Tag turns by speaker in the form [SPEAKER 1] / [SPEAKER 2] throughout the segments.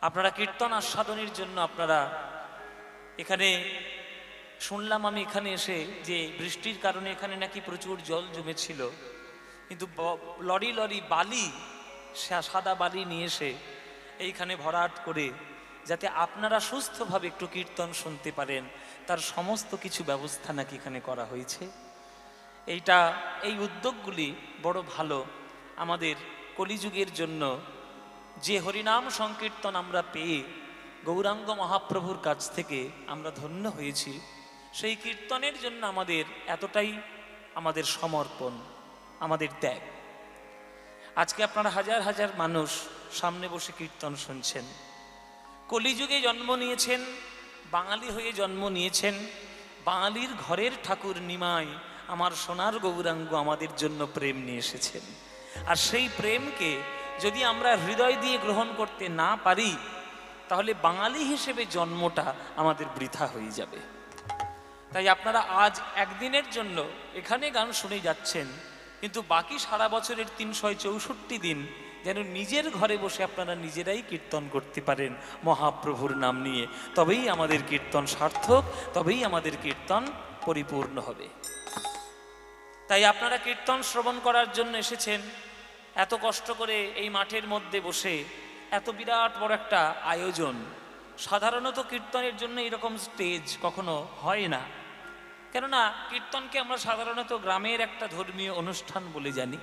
[SPEAKER 1] আপনারা কীর্তন আস্বাদনের জন্য আপনারা এখানে শুনলাম আমি এখানে এসে যে বৃষ্টির কারণে এখানে নাকি প্রচুর জল জমেছিল, কিন্তু লরি লরি বালি, সাদা বালি নিয়ে এসে এইখানে ভরাট করে যাতে আপনারা সুস্থভাবে একটু কীর্তন শুনতে পারেন তার সমস্ত কিছু ব্যবস্থা নাকি এখানে করা হয়েছে। এই উদ্যোগগুলি বড় ভালো। আমাদের কলিযুগের জন্য যে হরিনাম সংকীর্তন আমরা পেয়ে গৌরাঙ্গ মহাপ্রভুর কাছ থেকে আমরা ধন্য হয়েছি, সেই কীর্তনের জন্য আমাদের এতটাই আমাদের সমর্পণ, আমাদের ত্যাগ। আজকে আপনারা হাজার হাজার মানুষ সামনে বসে কীর্তন শুনছেন, কলিযুগে জন্ম নিয়েছেন, বাঙালি হয়ে জন্ম নিয়েছেন। বাঙালির ঘরের ঠাকুর নিমাই আমার সোনার গৌরাঙ্গ আমাদের জন্য প্রেম নিয়ে এসেছেন। আর সেই প্রেমকে যদি আমরা হৃদয় দিয়ে গ্রহণ করতে না পারি, তাহলে বাঙালি হিসেবে জন্মটা আমাদের বৃথা হয়ে যাবে। তাই আপনারা আজ একদিনের জন্য এখানে গান শুনে যাচ্ছেন, কিন্তু বাকি সারা বছরের 364 দিন যেন নিজের ঘরে বসে আপনারা নিজেরাই কীর্তন করতে পারেন মহাপ্রভুর নাম নিয়ে। তবেই আমাদের কীর্তন সার্থক, তবেই আমাদের কীর্তন পরিপূর্ণ হবে। তাই আপনারা কীর্তন শ্রবণ করার জন্য এসেছেন, এত কষ্ট করে এই মাঠের মধ্যে বসে, এত বিরাট বড় একটা আয়োজন। সাধারণত কীর্তনের জন্য এরকম স্টেজ কখনো হয় না, কেননা কীর্তনকে আমরা সাধারণত গ্রামের একটা ধর্মীয় অনুষ্ঠান বলে জানি।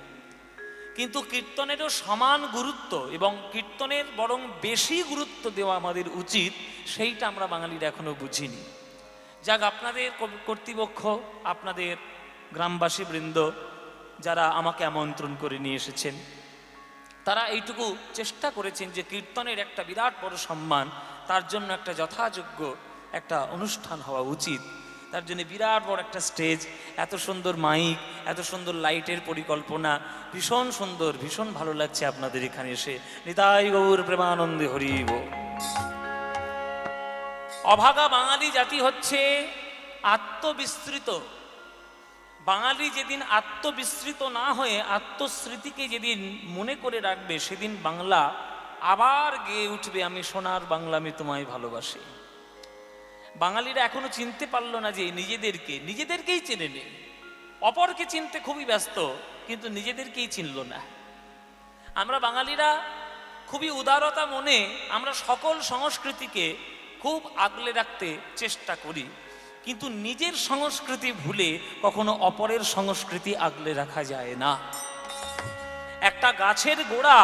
[SPEAKER 1] কিন্তু কীর্তনেরও সমান গুরুত্ব এবং কীর্তনের বরং বেশি গুরুত্ব দেওয়া আমাদের উচিত, সেইটা আমরা বাঙালিরা এখনো বুঝিনি। যাক, আপনাদের কর্তৃপক্ষ, আপনাদের গ্রামবাসী বৃন্দ যারা আমাকে আমন্ত্রণ করে নিয়ে এসেছেন, তারা এইটুকু চেষ্টা করেছেন যে কীর্তনের একটা বিরাট বড় সম্মান, তার জন্য একটা যথাযোগ্য একটা অনুষ্ঠান হওয়া উচিত। তার জন্য বিরাট বড় একটা স্টেজ, এত সুন্দর মাইক, এত সুন্দর লাইটের পরিকল্পনা, ভীষণ সুন্দর, ভীষণ ভালো লাগছে আপনাদের এখানে এসে। নিতাই গৌর প্রেমানন্দে হরিব। অভাগা বাঙালি জাতি হচ্ছে আত্মবিস্মৃত। বাঙালি যেদিন আত্মবিস্মৃত না হয়ে আত্মস্মৃতিকে যেদিন মনে করে রাখবে, সেদিন বাংলা আবার গেয়ে উঠবে, আমি সোনার বাংলা, আমি তোমায় ভালোবাসি। বাঙালিরা এখনো চিনতে পারলো না যে নিজেদেরকেই চেনে নেই। অপরকে চিনতে খুবই ব্যস্ত, কিন্তু নিজেদেরকেই চিনল না। আমরা বাঙালিরা খুবই উদারতা মনে আমরা সকল সংস্কৃতিকে খুব আগলে রাখতে চেষ্টা করি, কিন্তু নিজের সংস্কৃতি ভুলে কখনো অপরের সংস্কৃতি আগলে রাখা যায় না। একটা গাছের গোড়া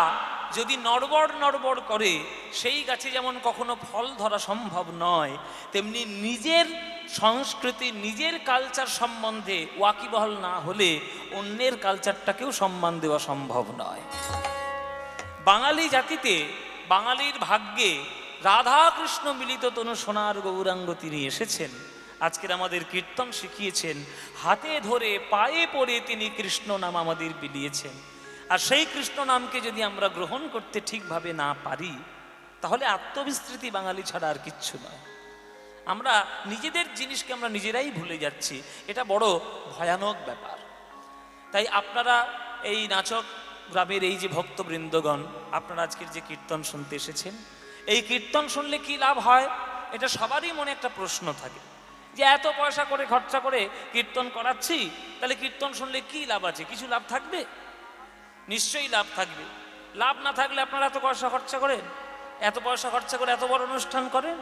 [SPEAKER 1] যদি নড়বড় নড়বড় করে, সেই গাছে যেমন কখনো ফল ধরা সম্ভব নয়, তেমনি নিজের সংস্কৃতি, নিজের কালচার সম্বন্ধে ওয়াকিবহাল না হলে অন্যের কালচারটাকেও সম্মান দেওয়া সম্ভব নয়। বাঙালি জাতিতে, বাঙালির ভাগ্যে রাধা কৃষ্ণ মিলিত তনু সোনার গৌরাঙ্গ তিনি এসেছেন। আজকের আমাদের কীর্তন শিখিয়েছেন, হাতে ধরে পায়ে পড়ে তিনি কৃষ্ণ নাম আমাদের বিলিয়েছেন। আর সেই কৃষ্ণ নামকে যদি আমরা গ্রহণ করতে ঠিকভাবে না পারি, তাহলে আত্মবিস্মৃতি বাঙালি ছাড়া আর কিচ্ছু নয়। আমরা নিজেদের জিনিসকে আমরা নিজেরাই ভুলে যাচ্ছি, এটা বড় ভয়ানক ব্যাপার। তাই আপনারা এই নাচক গ্রামের এই যে ভক্তবৃন্দগণ, আপনারা আজকের যে কীর্তন শুনতে এসেছেন, এই কীর্তন শুনলে কি লাভ হয়, এটা সবারই মনে একটা প্রশ্ন থাকে যে এত পয়সা করে খরচা করে কীর্তন করাচ্ছি, তাহলে কীর্তন শুনলে কি লাভ আছে? কিছু লাভ থাকবে? নিশ্চয়ই লাভ থাকবে। লাভ না থাকলে আপনারা এত পয়সা খরচা করেন, এত পয়সা খরচা করে এত বড় অনুষ্ঠান করেন।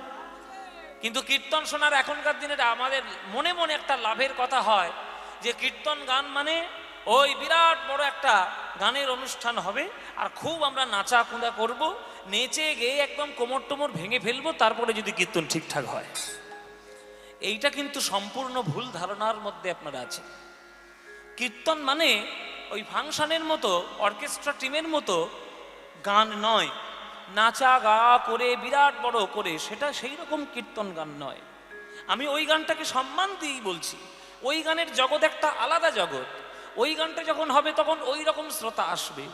[SPEAKER 1] কিন্তু কীর্তন শোনার এখনকার দিনে আমাদের মনে মনে একটা লাভের কথা হয় যে কীর্তন গান মানে ওই বিরাট বড় একটা গানের অনুষ্ঠান হবে, আর খুব আমরা নাচা কুঁদা করবো, নেচে গেয়ে একদম কোমর টোমর ভেঙে ফেলবো, তারপরে যদি কীর্তন ঠিকঠাক হয়। এইটা কিন্তু সম্পূর্ণ ভুল ধারণার মধ্যে আপনারা আছেন। কীর্তন মানে ওই ফাংশনের মতো, অর্কেস্ট্রা টিমের মতো গান নয়, নাচা গা করে বিরাট বড় করে, সেটা সেই রকম কীর্তন গান নয়। আমি ওই গানটাকে সম্মান দিয়েই বলছি। ওই গানের জগৎ একটা আলাদা জগৎ। ওই গানটা যখন হবে তখন ওই রকম শ্রোতা আসবে,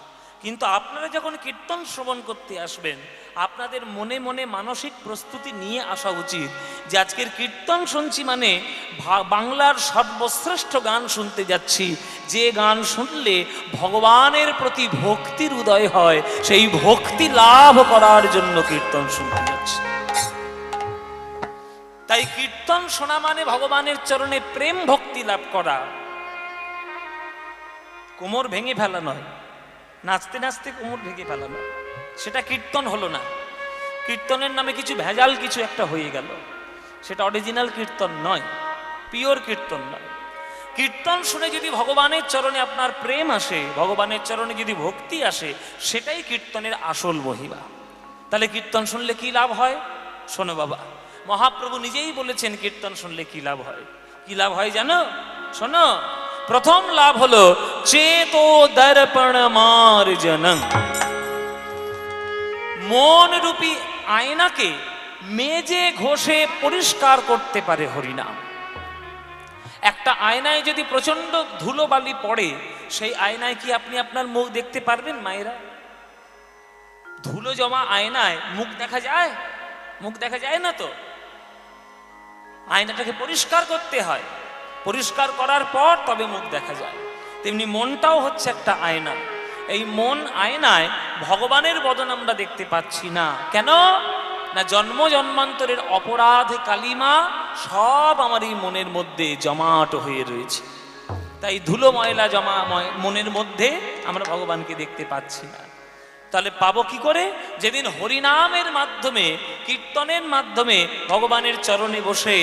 [SPEAKER 1] কিন্তু আপনারা যখন কীর্তন শ্রবণ করতে আসবেন, আপনাদের মনে মনে মানসিক প্রস্তুতি নিয়ে আসা উচিত যে আজকের কীর্তন শুনছি মানে বাংলার সর্বশ্রেষ্ঠ গান শুনতে যাচ্ছি, যে গান শুনলে ভগবানের প্রতি ভক্তির উদয় হয়, সেই ভক্তি লাভ করার জন্য কীর্তন শুনতে যাচ্ছি। তাই কীর্তন শোনা মানে ভগবানের চরণে প্রেম ভক্তি লাভ করা, কোমর ভেঙে ফেলা নয়, নাচতে নাচতে কোমর ভেঙে ফেলা নয়, সেটা কীর্তন হলো না। কীর্তনের নামে কিছু ভেজাল কিছু একটা হয়ে গেল, সেটা অরিজিনাল কীর্তন নয়, পিওর কীর্তন নয়। কীর্তন শুনে যদি ভগবানের চরণে আপনার প্রেম আসে, ভগবানের চরণে যদি ভক্তি আসে, সেটাই কীর্তনের আসল মহিমা। তাহলে কীর্তন শুনলে কি লাভ হয়? শোনো বাবা, মহাপ্রভু নিজেই বলেছেন কীর্তন শুনলে কি লাভ হয়। কি লাভ হয় জানো? শোনো, প্রথম লাভ হলো চেতো দর্পণ মার্জনং। মন রূপী আয়নাকে মেজে ঘষে পরিষ্কার করতে পারে হরিনাম। একটা আয়নায় যদি প্রচন্ড ধুলোবালি পড়ে, সেই আয়নায় কি আপনি আপনার মুখ দেখতে পারবেন মায়েরা? ধুলো জমা আয়নায় মুখ দেখা যায়? মুখ দেখা যায় না তো। আয়নাটাকে পরিষ্কার করতে হয়, পরিষ্কার করার পর তবে মুখ দেখা যায়। তেমনি মনটাও হচ্ছে একটা আয়না। এই মন আয়নায় ভগবানের বদন আমরা দেখতে পাচ্ছি না। কেন না? জন্ম জন্মান্তরের অপরাধ কালিমা সব আমার এই মনের মধ্যে জমাট হয়ে রয়েছে। তাই ধুলো ময়লা জমা মনের মধ্যে আমরা ভগবানকে দেখতে পাচ্ছি না। তাহলে পাবো কি করে? যেদিন হরিনামের মাধ্যমে, কীর্তনের মাধ্যমে ভগবানের চরণে বসে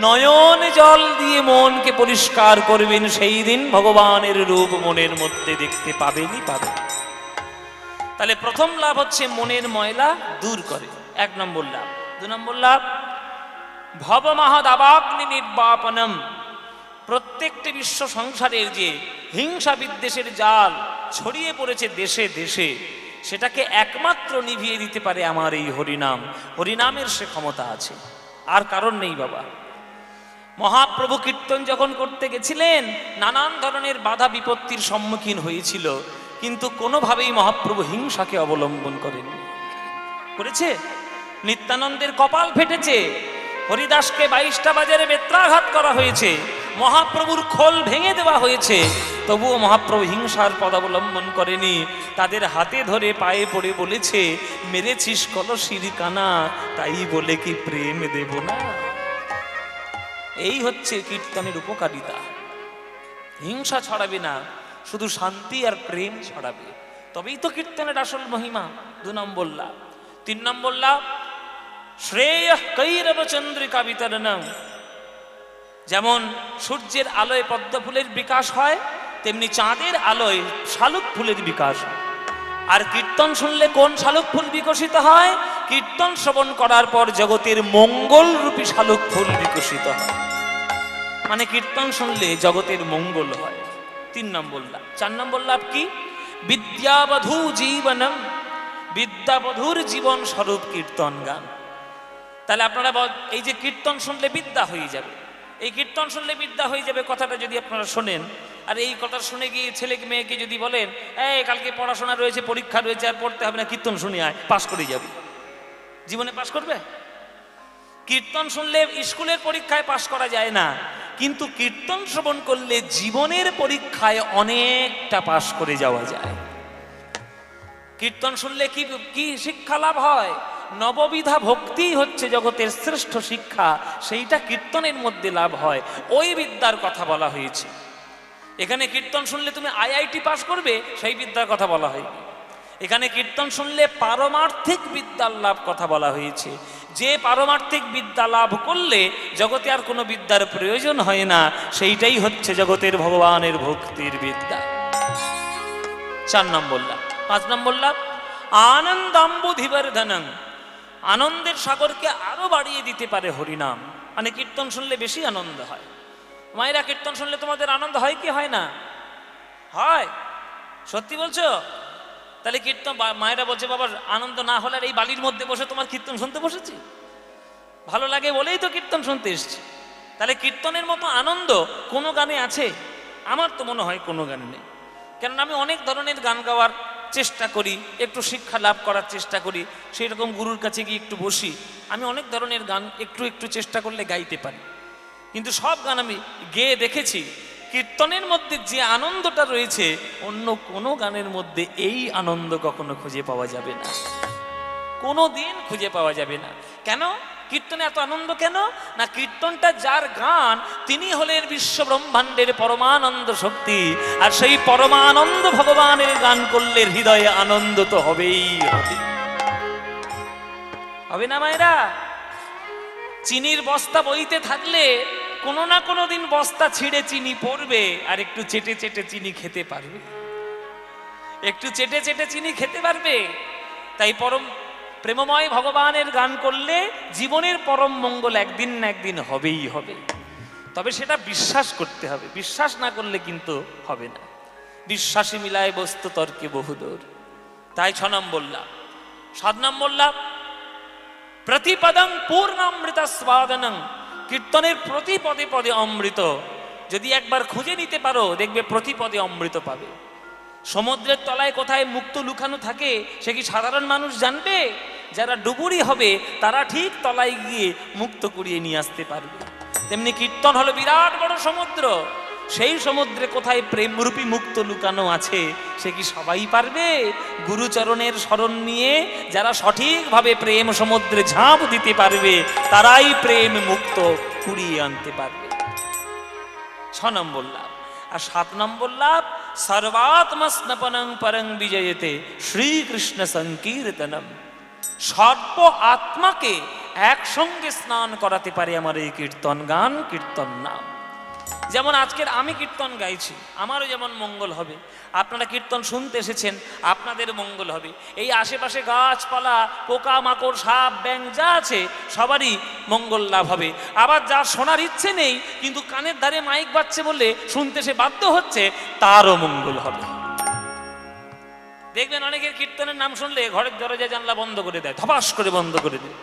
[SPEAKER 1] নয়ন জল দিয়ে মনকে পরিষ্কার করবেন, সেই দিন ভগবানের রূপ মনের মধ্যে দেখতে পাবেনই পাবেন। তাহলে প্রথম লাভ হচ্ছে মনের ময়লা দূর করে, 1 নম্বর লাভ। 2 নম্বর লাভ ভবমহদাবাগ্নি নির্বাপনম। প্রত্যেকটি বিশ্ব সংসারের যে হিংসা বিদ্বেষের জাল ছড়িয়ে পড়েছে দেশে দেশে, সেটাকে একমাত্র নিভিয়ে দিতে পারে আমার এই হরিনাম। হরিনামের সে ক্ষমতা আছে, আর কারণ নেই বাবা। মহাপ্রভু কীর্তন যখন করতে গেছিলেন, নানান ধরনের বাধা বিপত্তির সম্মুখীন হয়েছিল, কিন্তু কোনোভাবেই মহাপ্রভু হিংসাকে অবলম্বন করেননি। করেছে? নিত্যানন্দের কপাল ফেটেছে, হরিদাসকে 22টা বাজারে বেত্রাঘাত করা হয়েছে, মহাপ্রভুর খোল ভেঙে দেওয়া হয়েছে, তবুও মহাপ্রভু হিংসার পদ অবলম্বন করেনি। তাদের হাতে ধরে পায়ে পড়ে বলেছে, মেরেছিস কলসির কানা, তাই বলে কি প্রেম দেব না? এই হচ্ছে কীর্তনের উপকারিতা। হিংসা ছড়াবে না, শুধু শান্তি আর প্রেম ছড়াবে, তবেই তো কীর্তনের আসল মহিমা। 2 নম্বর লাভ। 3 নম্বর লাভ শ্রেয় কৈরব চন্দ্রিকা বিতরণম। যেমন সূর্যের আলোয় পদ্ম ফুলের বিকাশ হয়, তেমনি চাঁদের আলোয় শালুক ফুলের বিকাশ হয়। আর কীর্তন শুনলে কোন শালুক ফুল বিকশিত হয়? কীর্তন শ্রবণ করার পর জগতের মঙ্গল রূপী শালুক ফুল বিকশিত হয়। মানে কীর্তন শুনলে জগতের মঙ্গল হয়। 3 নম্বর লাভ। 4 নম্বর লাভ কি? বিদ্যাবধূ জীবনম। বিদ্যাবধূর জীবন স্বরূপ কীর্তন গান। তাহলে আপনারা এই যে কীর্তন শুনলে বিদ্যা হয়ে যাবে, এই কীর্তন শুনলে বিদ্যা হয়ে যাবে কথাটা যদি আপনারা শোনেন, আর এই কথা শুনে গিয়ে ছেলে মেয়েকে যদি বলেন, এই কালকে পড়াশোনা রয়েছে, পরীক্ষা রয়েছে, আর পড়তে হবে না, কীর্তন শুনে আয়, পাশ করে যাবে, জীবনে পাশ করবে? কীর্তন শুনলে স্কুলের পরীক্ষায় পাশ করা যায় না, কিন্তু কীর্তন শ্রবণ করলে জীবনের পরীক্ষায় অনেকটা পাশ করে যাওয়া যায়। কীর্তন শুনলে কি কি শিক্ষা লাভ হয়? নববিধা ভক্তি হচ্ছে জগতের শ্রেষ্ঠ শিক্ষা, সেইটা কীর্তনের মধ্যে লাভ হয়। ওই বিদ্যার কথা বলা হয়েছে এখানে। কীর্তন শুনলে তুমি আইআইটি পাশ করবে, সেই বিদ্যার কথা বলা হয়। এখানে কীর্তন শুনলে পারমার্থিক বিদ্যার লাভ কথা বলা হয়েছে, যে পারমার্থিক বিদ্যা লাভ করলে জগতে আর কোনো বিদ্যার প্রয়োজন হয় না, সেইটাই হচ্ছে জগতের ভগবানের ভক্তির বিদ্যা। 4 নম্বর লাভ। 5 নম্বর লাভ আনন্দাম্বুধিবর্ধনং। আনন্দের সাগরকে আরো বাড়িয়ে দিতে পারে হরিনাম। মানে কীর্তন শুনলে বেশি আনন্দ হয়। মায়েরা, কীর্তন শুনলে তোমাদের আনন্দ হয় কি হয় না? হয়। সত্যি বলছো? তাহলে কীর্তন, মায়েরা বলছে বাবা আনন্দ না হলে এই বালির মধ্যে বসে তোমার কীর্তন শুনতে বসেছি, ভালো লাগে বলেই তো কীর্তন শুনতে এসছি। তাহলে কীর্তনের মতো আনন্দ কোনো গানে আছে? আমার তো মনে হয় কোনো গানে নেই। কেননা আমি অনেক ধরনের গান গাওয়ার চেষ্টা করি, একটু শিক্ষা লাভ করার চেষ্টা করি, সেই রকম গুরুর কাছে গিয়ে একটু বসি। আমি অনেক ধরনের গান একটু একটু চেষ্টা করলে গাইতে পারি, কিন্তু সব গান আমি গেয়ে দেখেছি কীর্তনের মধ্যে যে আনন্দটা রয়েছে অন্য কোনো গানের মধ্যে এই আনন্দ কখনো খুঁজে পাওয়া যাবে না, কোনো দিন খুঁজে পাওয়া যাবে না। কেন কীর্তনে এত আনন্দ কেন? না, কীর্তনটা যার গান তিনি হলেন বিশ্ব ব্রহ্মাণ্ডের পরমানন্দ শক্তি, আর সেই পরমানন্দ ভগবানের গান করলে হৃদয়ে আনন্দ তো হবেই হবে, হবে না মায়েরা? চিনির বস্তা বইতে থাকলে কোনো না কোনো দিন বস্তা ছিঁড়ে চিনি পড়বে, আর একটু চেটে চেটে চিনি খেতে পারবে, একটু চেটে চেটে চিনি খেতে পারবে। তাই পরম প্রেমময় ভগবানের গান করলে জীবনের পরম মঙ্গল একদিন না একদিন হবেই হবে, তবে সেটা বিশ্বাস করতে হবে, বিশ্বাস না করলে কিন্তু হবে না। বিশ্বাসী মিলায় বস্তু তর্কে বহুদূর। তাই 6 নম্বর বললাম। 7 নম্বর বললাম প্রতিপদং পূর্ণামৃত স্বাদনং, কীর্তনের প্রতি পদে পদে অমৃত। যদি একবার খুঁজে নিতে পারো দেখবে প্রতি পদে অমৃত পাবে। সমুদ্রের তলায় কোথায় মুক্ত লুকানো থাকে সে কি সাধারণ মানুষ জানবে? যারা ডুবুরি হবে তারা ঠিক তলায় গিয়ে মুক্ত কুড়িয়ে নিয়ে আসতে পারবে। তেমনি কীর্তন হলো বিরাট বড় সমুদ্র, সেই সমুদ্রে কোথায় প্রেমরূপী মুক্ত লুকানো আছে সে কি সবাই পারবে? গুরুচরণের শরণ নিয়ে যারা সঠিকভাবে প্রেম সমুদ্রে ঝাঁপ দিতে পারবে তারাই প্রেম মুক্ত কুড়িয়ে আনতে পারবে। 6 নম্বর লাভ। আর 7 নম্বর লাভ সর্বাত্মস্নপনং পরং বিজয়তে শ্রীকৃষ্ণ সংকীর্তনম। সর্ব আত্মাকে একসঙ্গে স্নান করাতে পারে আমার এই কীর্তন গান, কীর্তন নাম। যেমন আজকের আমি কীর্তন গাইছি, আমারও যেমন মঙ্গল হবে, আপনারা কীর্তন শুনতে এসেছেন আপনাদের মঙ্গল হবে। এই আশেপাশে গাছপালা পোকা মাকড় সাপ ব্যাঙ যা আছে সবারই মঙ্গল লাভ হবে। আবার যার শোনার ইচ্ছে নেই কিন্তু কানের ধারে মাইক বাজছে বলে শুনতে সে বাধ্য হচ্ছে, তারও মঙ্গল হবে। দেখবেন অনেকের কীর্তনের নাম শুনলে ঘরের দরজা জানলা বন্ধ করে দেয়, ধপাস করে বন্ধ করে দেয়।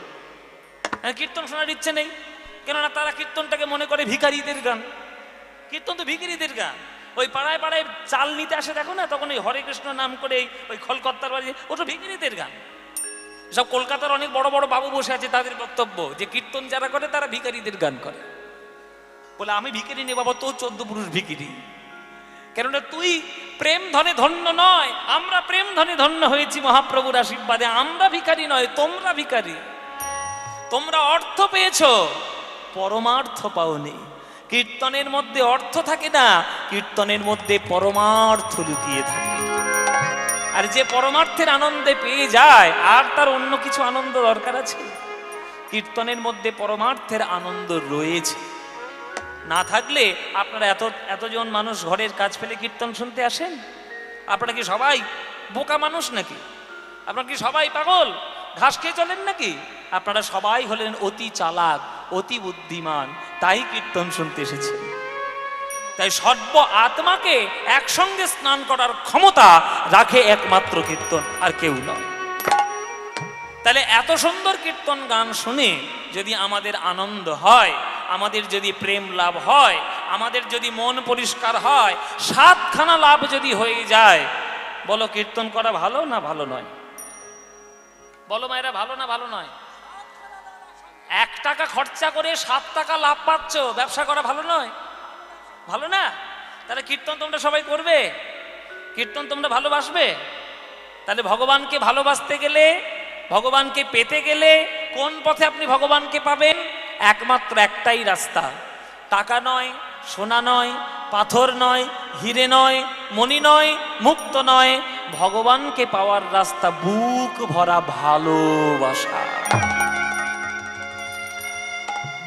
[SPEAKER 1] কীর্তন শোনার ইচ্ছে নেই, কেননা তারা কীর্তনটাকে মনে করে ভিখারিদের গান। কীর্তন তো ভিখারিদের গান। ওই পাড়ায় পাড়ায় চাল নিতে আসে দেখো না, তখন ওই হরে কৃষ্ণ নাম করে ওই খলকত্তার বাড়ি, ও তো ভিখারিদের গান। সব কলকাতার অনেক বড় বড় বাবু বসে আছে, তাদের বক্তব্য যে কীর্তন যারা করে তারা ভিখারিদের গান করে। বলে আমি ভিখারি নেই বাবা, তো 14 পুরুষ ভিখারি। কেননা তুই প্রেম ধনে ধন্য নয়, আমরা প্রেম ধনে ধন্য হয়েছি মহাপ্রভুর আশীর্বাদে। আমরা ভিখারি নয়, তোমরা ভিখারি। তোমরা অর্থ পেয়েছো, পরমার্থ পাওনি। কীর্তনের মধ্যে অর্থ থাকে না, কীর্তনের মধ্যে পরমার্থ লুকিয়ে থাকে। আর যে পরমার্থের আনন্দে পেয়ে যায় আর তার অন্য কিছু আনন্দ দরকার আছে? কীর্তনের মধ্যে পরমার্থের আনন্দ রয়েছে। না থাকলে আপনারা এতজন মানুষ ঘরের কাজ ফেলে কীর্তন শুনতে আসেন? আপনারা কি সবাই বোকা মানুষ নাকি? আপনারা কি সবাই পাগল, ঘাস খেয়ে চলেন নাকি? আপনারা সবাই হলেন অতি চালাক, অতি বুদ্ধিমান, তাই কীর্তন শুনতে এসেছেন। তাই সর্ব আত্মাকে একসঙ্গে স্নান করার ক্ষমতা রাখে একমাত্র কীর্তন, আর কেউ নয়। তাহলে এত সুন্দর কীর্তন গান শুনে যদি আমাদের আনন্দ হয়, আমাদের যদি প্রেম লাভ হয়, আমাদের যদি মন পরিষ্কার হয়, 7খানা লাভ যদি হয়ে যায়, বলো কীর্তন করা ভালো না ভালো নয়? বলো মায়েরা, ভালো না ভালো নয়? 1 টাকা খরচা করে 7 টাকা লাভ পাচ্ছ, ব্যবসা করা ভালো নয়? ভালো না? তাহলে কীর্তন তোমরা সবাই করবে, কীর্তন তোমরা ভালোবাসবে। তাহলে ভগবানকে ভালোবাসতে গেলে, ভগবানকে পেতে গেলে কোন পথে আপনি ভগবানকে পাবেন? একমাত্র একটাই রাস্তা। টাকা নয়, সোনা নয়, পাথর নয়, হিরে নয়, মণি নয়, মুক্ত নয়। ভগবানকে পাওয়ার রাস্তা বুক ভরা ভালোবাসা।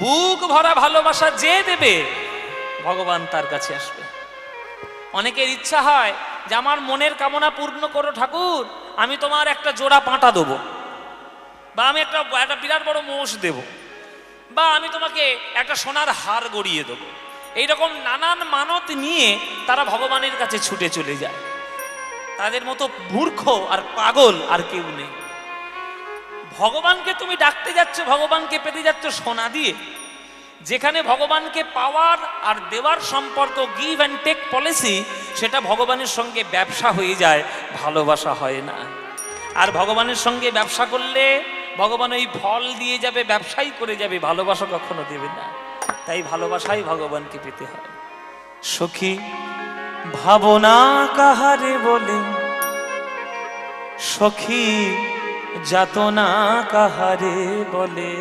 [SPEAKER 1] বুক ভরা ভালোবাসা যে দেবে ভগবান তার কাছে আসবে। অনেকের ইচ্ছা হয় যে আমার মনের কামনা পূর্ণ করো ঠাকুর, আমি তোমার একটা জোড়া পাঁটা দেবো, বা আমি একটা বিরাট বড় মোষ দেব, বা আমি তোমাকে একটা সোনার হার গড়িয়ে দেবো। এইরকম নানান মানত নিয়ে তারা ভগবানের কাছে ছুটে চলে যায়। তাদের মতো মূর্খ আর পাগল আর কেউ নেই। ভগবানকে তুমি ডাকতে যাচ্ছ, ভগবানকে পেতে যাচ্ছ সোনা দিয়ে। যেখানে ভগবানকে পাওয়ার আর দেওয়ার সম্পর্ক, গিভ অ্যান্ড টেক পলিসি, সেটা ভগবানের সঙ্গে ব্যবসা হয়ে যায়, ভালোবাসা হয় না। আর ভগবানের সঙ্গে ব্যবসা করলে ভগবান ওই ফল দিয়ে যাবে, ব্যবসাই করে যাবে, ভালোবাসা কখনো দেবে না। তাই ভালোবাসাই ভগবানকে পেতে হয়। সখী ভাবনা কাহারে বলে, সখী যাতনা কাহারে বলে,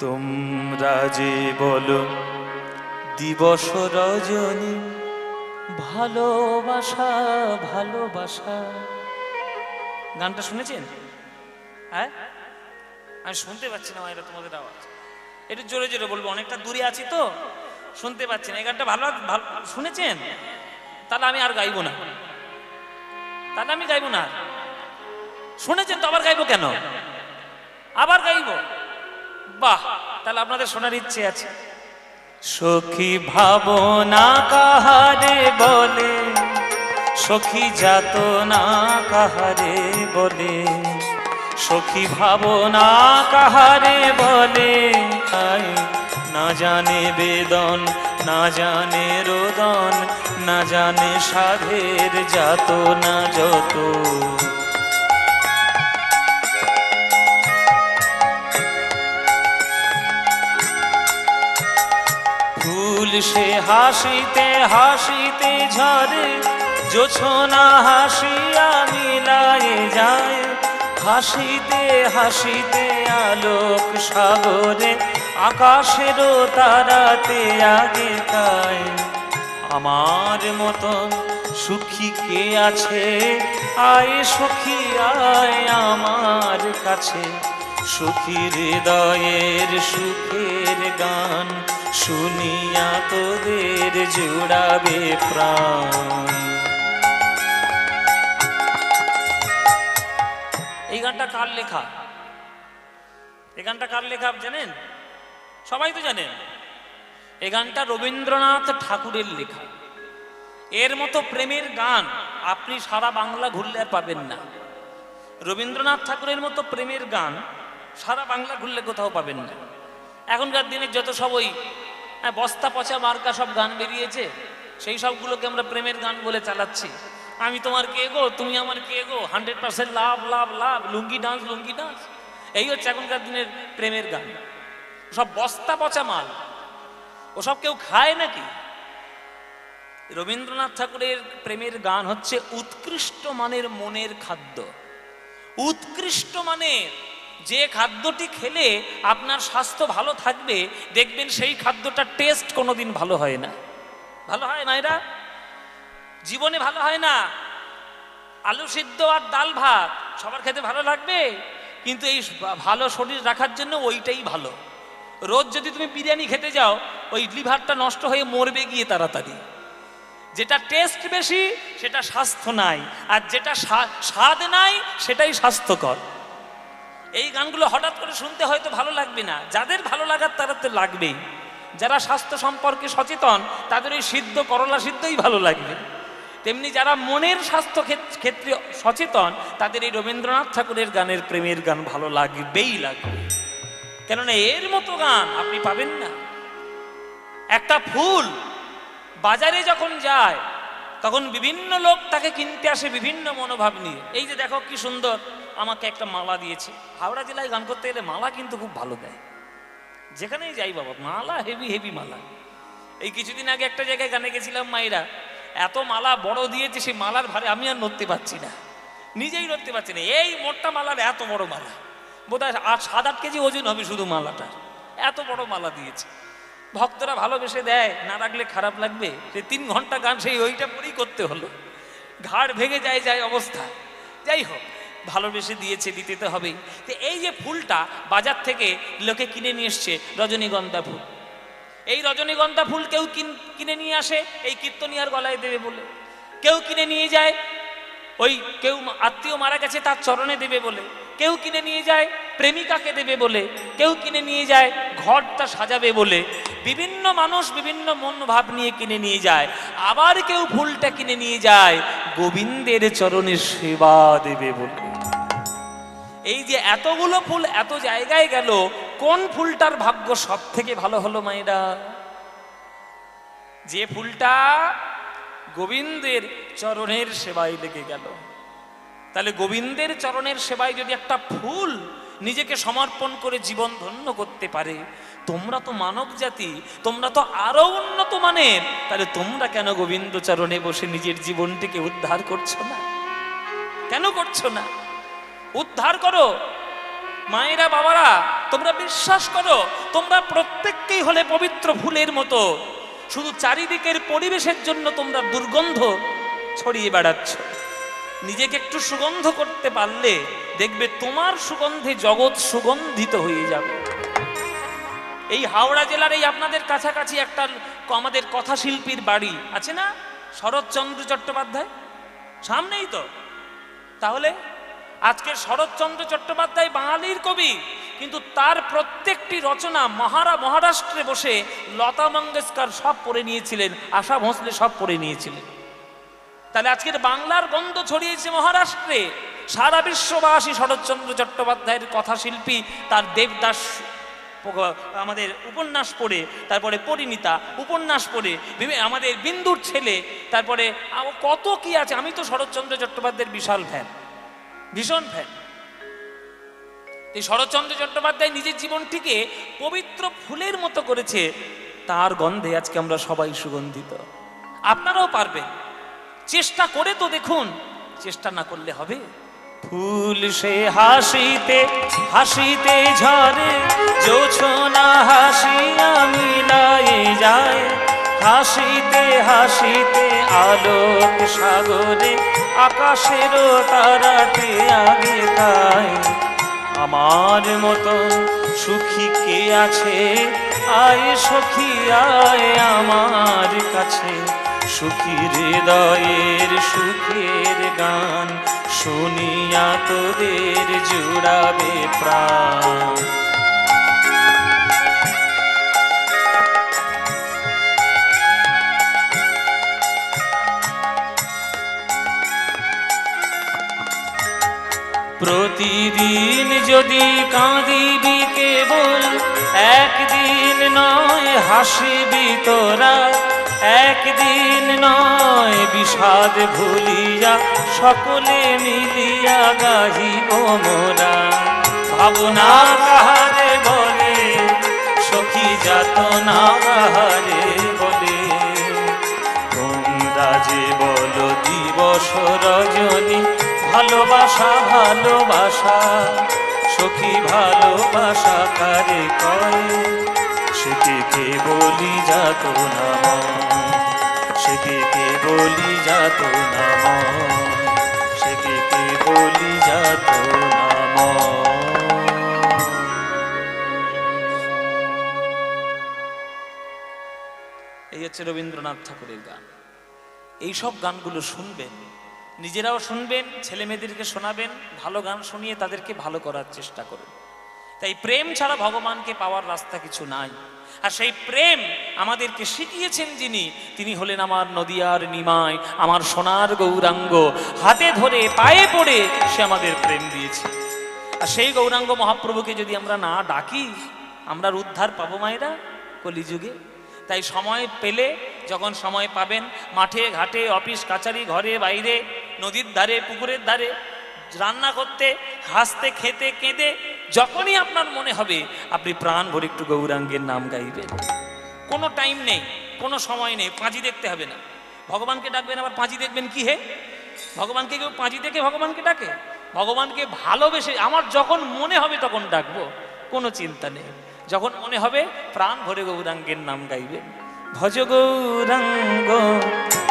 [SPEAKER 1] তোমরা যে বলো দিবস রজনী, ভালোবাসা ভালোবাসা। গানটা শুনেছেন? হ্যাঁ, আমি শুনতে পাচ্ছি না মায়েরা তোমাদের আওয়াজ, একটু জোরে জোরে বলবো, অনেকটা দূরে আছি তো শুনতে পাচ্ছি না। এই গানটা ভালো শুনেছেন? তাহলে আমি আর গাইবো না, তাহলে আমি গাইবো না। শুনেছেন তো আবার গাইবো কেন? আবার গাইবো? বাহ, তাহলে আপনাদের শোনার ইচ্ছে আছে। সখী ভাবনা কাহারে বলে, সখী যাতনা কাহারে বলে, সখী ভাবনা কাহারে বলে, না জানে বেদন, না জানে রোদন, না জানে সাধের যাতনা যত। ফুল সে হাসিতে হাসিতে ঝরে, জোছনা হাসিয়া মিলায়ে যায়, হাসিতে হাসিতে আলোক সাগরে, আকাশেরও তারাতে আগে তাই। আমার মতন সুখী কে আছে, আয় সখী আয় আমার কাছে, সুখী হৃদয়ের সুখের গান, শুনিয়া তোদের জুড়াবে প্রাণ। এই গানটা কার লেখা? এই গানটা কার লেখা জানেন? সবাই তো জানেন। এই গানটা রবীন্দ্রনাথ ঠাকুরের লেখা। এর মতো প্রেমের গান আপনি সারা বাংলা ঘুরলে আর পাবেন না। রবীন্দ্রনাথ ঠাকুরের মতো প্রেমের গান সারা বাংলা ঘুরলে কোথাও পাবেন না। এখনকার দিনে যত সব ওই বস্তা পচা মার্কা সব গান বেরিয়েছে, সেই সবগুলোকে আমরা প্রেমের গান বলে চালাচ্ছি। আমি তোমার কে গো, তুমি আমার কে গো, 100% লাভ লাভ লাভ, লুঙ্গি ডান্স লুঙ্গি ডান্স, এই হচ্ছে এখনকার দিনের প্রেমের গান। সব বস্তা পচা মাল, ওসব কেউ খায় নাকি? রবীন্দ্রনাথ ঠাকুরের প্রেমের গান হচ্ছে উৎকৃষ্ট মানের মনের খাদ্য। উৎকৃষ্ট মানের যে খাদ্যটি খেলে আপনার স্বাস্থ্য ভালো থাকবে, দেখবেন সেই খাদ্যটার টেস্ট কোনোদিন ভালো হয় না। ভালো হয় মায়েরা? জীবনে ভালো হয় না। আলু সিদ্ধ আর ডাল ভাত সবার খেতে ভালো লাগবে, কিন্তু এই ভালো শরীর রাখার জন্য ওইটাই ভালো। রোজ যদি তুমি বিরিয়ানি খেতে যাও, ওই লিভারটা নষ্ট হয়ে মরবে গিয়ে তাড়াতাড়ি। যেটা টেস্ট বেশি সেটা স্বাস্থ্য নাই, আর যেটা স্বাদ নাই সেটাই স্বাস্থ্যকর। এই গানগুলো হঠাৎ করে শুনতে হয়তো ভালো লাগবে না, যাদের ভালো লাগার তারা তো লাগবেই। যারা স্বাস্থ্য সম্পর্কে সচেতন তাদের ওই সিদ্ধ করলা সিদ্ধই ভালো লাগবে। তেমনি যারা মনের স্বাস্থ্য ক্ষেত্রে সচেতন তাদের এই রবীন্দ্রনাথ ঠাকুরের গানের প্রেমের গান ভালো লাগবেই লাগবে। কেননা এর মতো গান আপনি পাবেন না। একটা ফুল বাজারে যখন যায় তখন বিভিন্ন লোক তাকে কিনতে আসে বিভিন্ন মনোভাব নিয়ে। এই যে দেখো কি সুন্দর, আমাকে একটা মালা দিয়েছে। হাওড়া জেলায় গান করতে গেলে মালা কিন্তু খুব ভালো দেয়, যেখানেই যাই বাবা মালা, হেভি হেভি মালা। এই কিছুদিন আগে একটা জায়গায় গানে গেছিলাম, মায়েরা এত মালা বড় দিয়েছে, সেই মালার ভারে আমি আর নড়তে পারছি না, নিজেই নড়তে পারছি না। এই মোটটা মালার এত বড় মালা, বোধহয় 7-8 কেজি ওজন হবে শুধু মালাটা, এত বড় মালা দিয়েছে। ভক্তরা ভালোবেসে দেয়, না রাখলে খারাপ লাগবে। সেই 3 ঘন্টা গান সেই ওইটা পরেই করতে হলো, ঘাড় ভেঙে যায় অবস্থা। যাই হোক, ভালোবেসে দিয়েছে, দিতে তো হবেই। তো এই যে ফুলটা বাজার থেকে লোকে কিনে নিয়ে এসছে, রজনীগন্ধা ফুল। এই রজনীগন্ধা ফুল কেউ কিনে নিয়ে আসে এই কীর্তনিয়ার গলায় দেবে বলে, কেউ কিনে নিয়ে যায় ওই কেউ আত্মীয় মারা গেছে তার চরণে দেবে বলে, কেউ কিনে নিয়ে যায় প্রেমিকাকে দেবে বলে, কেউ কিনে নিয়ে যায় ঘরটা সাজাবে বলে। বিভিন্ন মানুষ বিভিন্ন মন ভাব নিয়ে কিনে নিয়ে যায়। আবার কেউ ফুলটা কিনে নিয়ে যায় গোবিন্দের চরণে সেবা দেবে বলে। এই যে এতগুলো ফুল এত জায়গায় গেল, কোন ফুলটার ভাগ্য সব থেকে ভালো হলো মায়েরা? যে ফুলটা গোবিন্দের চরণের সেবায় লেগে গেল। তাহলে গোবিন্দের চরণের সেবায় যদি একটা ফুল নিজেকে সমর্পণ করে জীবন ধন্য করতে পারে, তোমরা তো মানব জাতি, তোমরা তো আরো উন্নত মানের, তাহলে তোমরা কেন গোবিন্দ চরণে বসে নিজের জীবনটিকে উদ্ধার করছো না? কেন করছো না? উদ্ধার করো মায়েরা, বাবারা, তোমরা বিশ্বাস করো, তোমরা প্রত্যেককেই হলে পবিত্র ফুলের মতো। শুধু চারিদিকের পরিবেশের জন্য তোমরা দুর্গন্ধ ছড়িয়ে বেড়াচ্ছ। নিজেকে একটু সুগন্ধ করতে পারলে দেখবে তোমার সুগন্ধে জগৎ সুগন্ধিত হয়ে যাবে। এই হাওড়া জেলার এই আপনাদের কাছাকাছি একটা আমাদের কথাশিল্পীর বাড়ি আছে না, শরৎচন্দ্র চট্টোপাধ্যায়, সামনেই তো। তাহলে আজকের শরৎচন্দ্র চট্টোপাধ্যায় বাঙালির কবি, কিন্তু তার প্রত্যেকটি রচনা মহারাষ্ট্রে বসে লতা মঙ্গেশকর সব পড়ে নিয়েছিলেন, আশা ভোঁসলে সব পড়ে নিয়েছিলেন। তাহলে আজকের বাংলার গন্ধ ছড়িয়েছে মহারাষ্ট্রে। সারা বিশ্ববাসী শরৎচন্দ্র চট্টোপাধ্যায়ের কথাশিল্পী, তার দেবদাস আমাদের উপন্যাস পড়ে, তারপরে পরিণীতা উপন্যাস পড়ে, আমাদের বিন্দুর ছেলে, তারপরে কত কি আছে। আমি তো শরৎচন্দ্র চট্টোপাধ্যায়ের বিশাল ফ্যান, ভীষণ ফ্যান। এই শরৎচন্দ্র চট্টোপাধ্যায় নিজের জীবনটিকে পবিত্র ফুলের মতো করেছে, তার গন্ধে আজকে আমরা সবাই সুগন্ধিত। আপনারাও পারবেন, চেষ্টা করে তো দেখুন, চেষ্টা না করলে হবে? ফুল সে হাসিতে হাসিতে ঝরে, জোছনা হাসিয়া মিলায়ে যায়, হাসিতে হাসিতে আলোক সাগরে, আকাশেরও তারাতে আগে তাই। আমার মতন সুখী কে আছে, আয় সখী আয় আমার কাছে, সুখী হৃদয়ের সুখের গান, শুনিয়া তোদের জুড়াবে প্রাণ। প্রতিদিন যদি কাঁদিবি কেবল, একদিন নয় হাসিবি তোরা, একদিন নয় বিষাদ ভুলিয়া, সকলে মিলিয়া গাহিব মোরা। ভাবনা কাহারে বলে, সখী যাতনা কাহারে বলে, তোমরা যে বলো দিবস রজনী, ভালোবাসা ভালোবাসা, সখী ভালোবাসা কারে কয়, সেকে কে বলি যাত না, সেকে কে বলি যাত না, সেকে কে বলি যাত না। এই হচ্ছে রবীন্দ্রনাথ ঠাকুরের গান। এইসব গানগুলো শুনবেন, নিজেরাও শুনবেন, ছেলে মেয়েদেরকে শোনাবেন, ভালো গান শুনিয়ে তাদেরকে ভালো করার চেষ্টা করুন। তাই প্রেম ছাড়া ভগবানকে পাওয়ার রাস্তা কিছু নাই। আর সেই প্রেম আমাদেরকে শিখিয়েছেন যিনি, তিনি হলেন আমার নদিয়ার নিমাই, আমার সোনার গৌরাঙ্গ। হাতে ধরে পায়ে পড়ে সে আমাদের প্রেম দিয়েছে। আর সেই গৌরাঙ্গ মহাপ্রভুকে যদি আমরা না ডাকি, আমরা উদ্ধার পাবো মায়েরা কলিযুগে? তাই সময় পেলে, যখন সময় পাবেন, মাঠে ঘাটে, অফিস কাচারি, ঘরে বাইরে, নদীর ধারে, পুকুরের ধারে, রান্না করতে, হাসতে, খেতে, কেঁদে, যখনই আপনার মনে হবে আপনি প্রাণ ভরে একটু গৌরাঙ্গের নাম গাইবেন। কোনো টাইম নেই, কোনো সময় নেই, পাঁজি দেখতে হবে না। ভগবানকে ডাকবেন, আবার পাঁজি দেখবেন কি হে? ভগবানকে কেউ পাঁজি দেখে ভগবানকে ডাকে? ভগবানকে ভালোবেসে আমার যখন মনে হবে তখন ডাকবো, কোনো চিন্তা নেই। যখন মনে হবে প্রাণ ভরে গৌরাঙ্গের নাম গাইবেন। ভজ গৌরাঙ্গ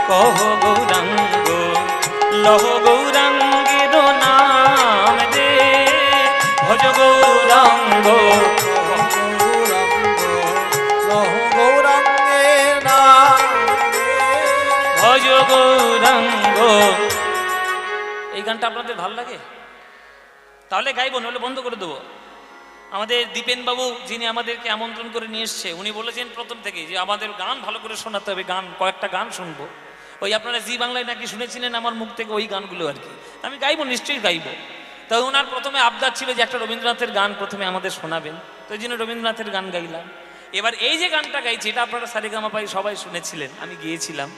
[SPEAKER 1] কহ গৌরাঙ্গ, লহ গৌরাঙ্গের নাম রে, ভজ গৌরাঙ্গ লহ গৌরাঙ্গের নাম, ভজ গৌরাঙ্গ। এই গানটা আপনাদের ভালো লাগে? তাহলে গাইব, নাহলে বন্ধ করে দেবো। আমাদের দীপেন বাবু, যিনি আমাদেরকে আমন্ত্রণ করে নিয়ে এসছে, উনি বলেছেন প্রথম থেকে যে আমাদের গান ভালো করে শোনাতে হবে, গান কয়েকটা গান শুনবো। ওই আপনারা জি বাংলায় নাকি শুনেছিলেন আমার মুখ থেকে ওই গানগুলো আর কি। আমি গাইবো, নিশ্চয়ই গাইবো। তো ওনার প্রথমে আবদার ছিল যে একটা রবীন্দ্রনাথের গান প্রথমে আমাদের শোনাবেন, তো ওই জন্য রবীন্দ্রনাথের গান গাইলাম। এবার এই যে গানটা গাইছি, এটা আপনারা সারেগামাপাই সবাই শুনেছিলেন, আমি গিয়েছিলাম।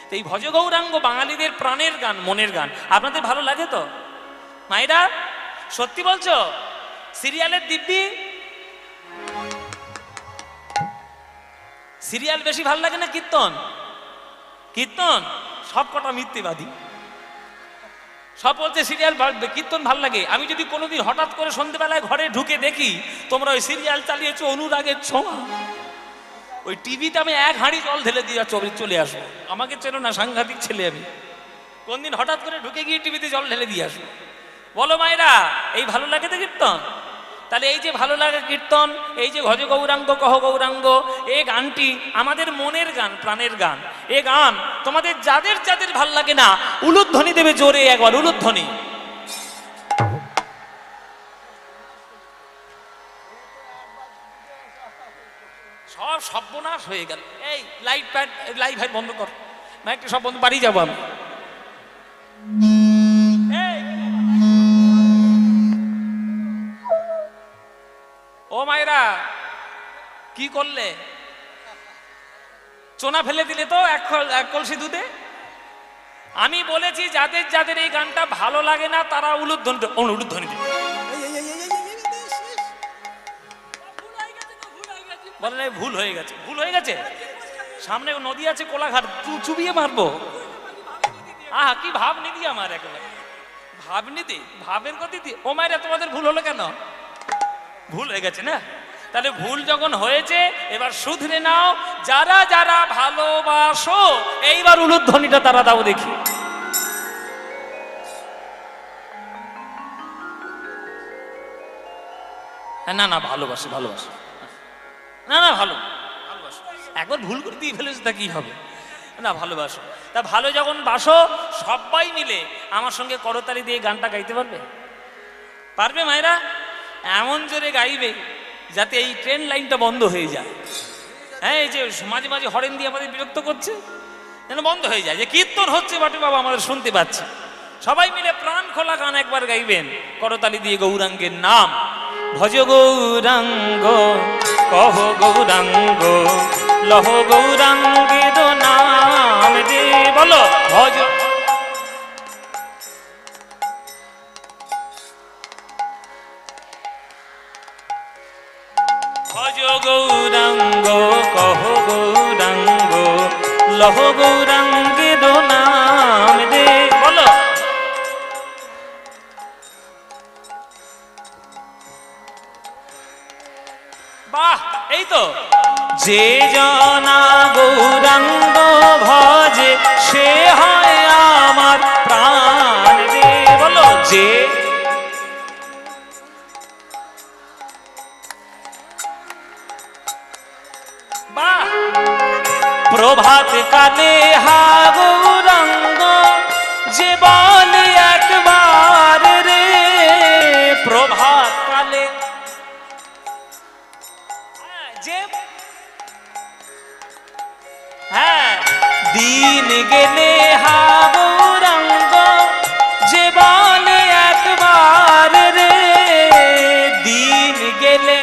[SPEAKER 1] তো এই ভজ গৌরাঙ্গ বাঙালিদের প্রাণের গান, মনের গান। আপনাদের ভালো লাগে তো মায়েরা? সত্যি বলছো? সিরিয়ালের দিব্যি, সিরিয়াল বেশি ভাল লাগে না কীর্তন? কীর্তন সব কটা মিথ্যেবাদী, সব বলছে সিরিয়াল কীর্তন ভাল লাগে। আমি যদি কোনোদিন হঠাৎ করে সন্ধ্যেবেলায় ঘরে ঢুকে দেখি তোমরা ওই সিরিয়াল চালিয়েছো অনুরাগের ছোঁয়া, ওই টিভিতে আমি এক হাঁড়ি জল ঢেলে দিয়ে চলে আসবো। আমাকে চেনো না, সাংঘাতিক ছেলে আমি। কোনদিন হঠাৎ করে ঢুকে গিয়ে টিভিতে জল ঢেলে দিয়ে আসবো। বলো মায়েরা, এই ভালো লাগে তো কীর্তন? তাহলে এই যে ভালো লাগে কীর্তন, এই যে ভজ গৌরাঙ্গ কহ গৌরাঙ্গ, এই গানটি আমাদের মনের গান, প্রাণের গান। এ গান তোমাদের যাদের যাদের ভাল লাগে না উলুধ্বনি দেবে জোরে একবার, উলুধ্বনি। সব সর্বনাশ হয়ে গেল। এই লাইট লাইট বন্ধ কর, মাইকটা সব বন্ধ, বাড়ি যাবো আমি। ও মায়েরা কি করলে? চোনা ফেলে দিলে তো এক কলসি দুধে। আমি বলেছি যাদের যাদের এই গানটা ভালো লাগে না তারা উলুধ্বনি দেবে। বলে ভুল হয়ে গেছে, ভুল হয়ে গেছে। সামনে নদী আছে কোলাঘাট, চুবিয়ে মারবো। আহা কি ভাব নিদি আমার, একেবারে ভাব নিদি, ভাবের গতিতে। ও মায়েরা তোমাদের ভুল হলো কেন? ভুল হয়ে গেছে না? তাহলে ভুল যখন হয়েছে এবার শুধরে নাও। যারা যারা ভালোবাসো এইবার উলুধ্বনিটা তারা দাও দেখি। না না ভালোবাসি, ভালোবাসি, না না ভালো ভালোবাসো। একবার ভুল করে দিয়ে ফেলেছো তা কি হবে? না ভালোবাসো। তা ভালো যখন বাসো সবাই মিলে আমার সঙ্গে করতালি দিয়ে গানটা গাইতে পারবে? পারবে মায়েরা? এমন জোরে গাইবে যাতে এই ট্রেন লাইনটা বন্ধ হয়ে যায়। হ্যাঁ, এই যে মাঝে মাঝে হরেন দিয়ে আমাদের বিরক্ত করছে, যেন বন্ধ হয়ে যায়। যে কীর্তন হচ্ছে বাটু বাবা আমাদের শুনতে পাচ্ছি। সবাই মিলে প্রাণ খোলা গান একবার গাইবেন করতালি দিয়ে গৌরাঙ্গের নাম। ভজ গৌরাঙ্গ কহ গৌরাঙ্গ লহ গৌরাঙ্গের নাম দে। বলো ভজ, ভজ গৌরাঙ্গ কহ গৌরাঙ্গ লহ গৌরাঙ্গের নাম দে। বলো বাহ, এই তো। যে জনা গৌরাঙ্গ ভজে সে হয় আমার প্রাণ রে। বলো যে, বাহ। প্রভাত কালে হা গৌরাঙ্গ যে বলে একবার রে, প্রভাত কালে যে, হ্যাঁ দিন গেলে হা গৌরাঙ্গ যে বলে একবার রে, দিন গেলে।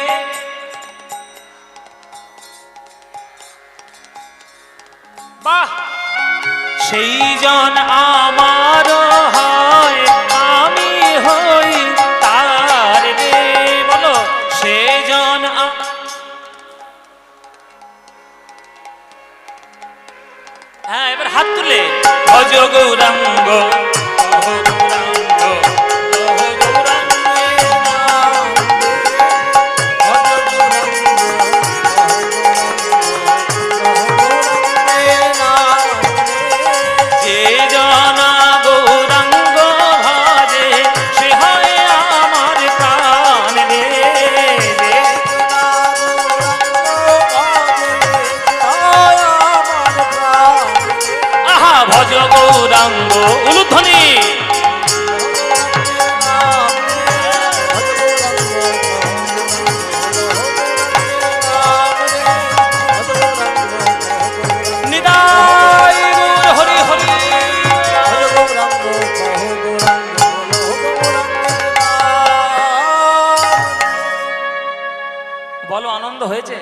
[SPEAKER 1] বাহ, সেই জন আমার হয় আমি হই তার রে। বলো সে জন, হ্যাঁ এবার হাত তুলে ভজ গৌরাঙ্গ গৌরাঙ্গ উলুধ্বনি। নিতাই গৌর হরি হরি। বলো আনন্দ হয়েছে?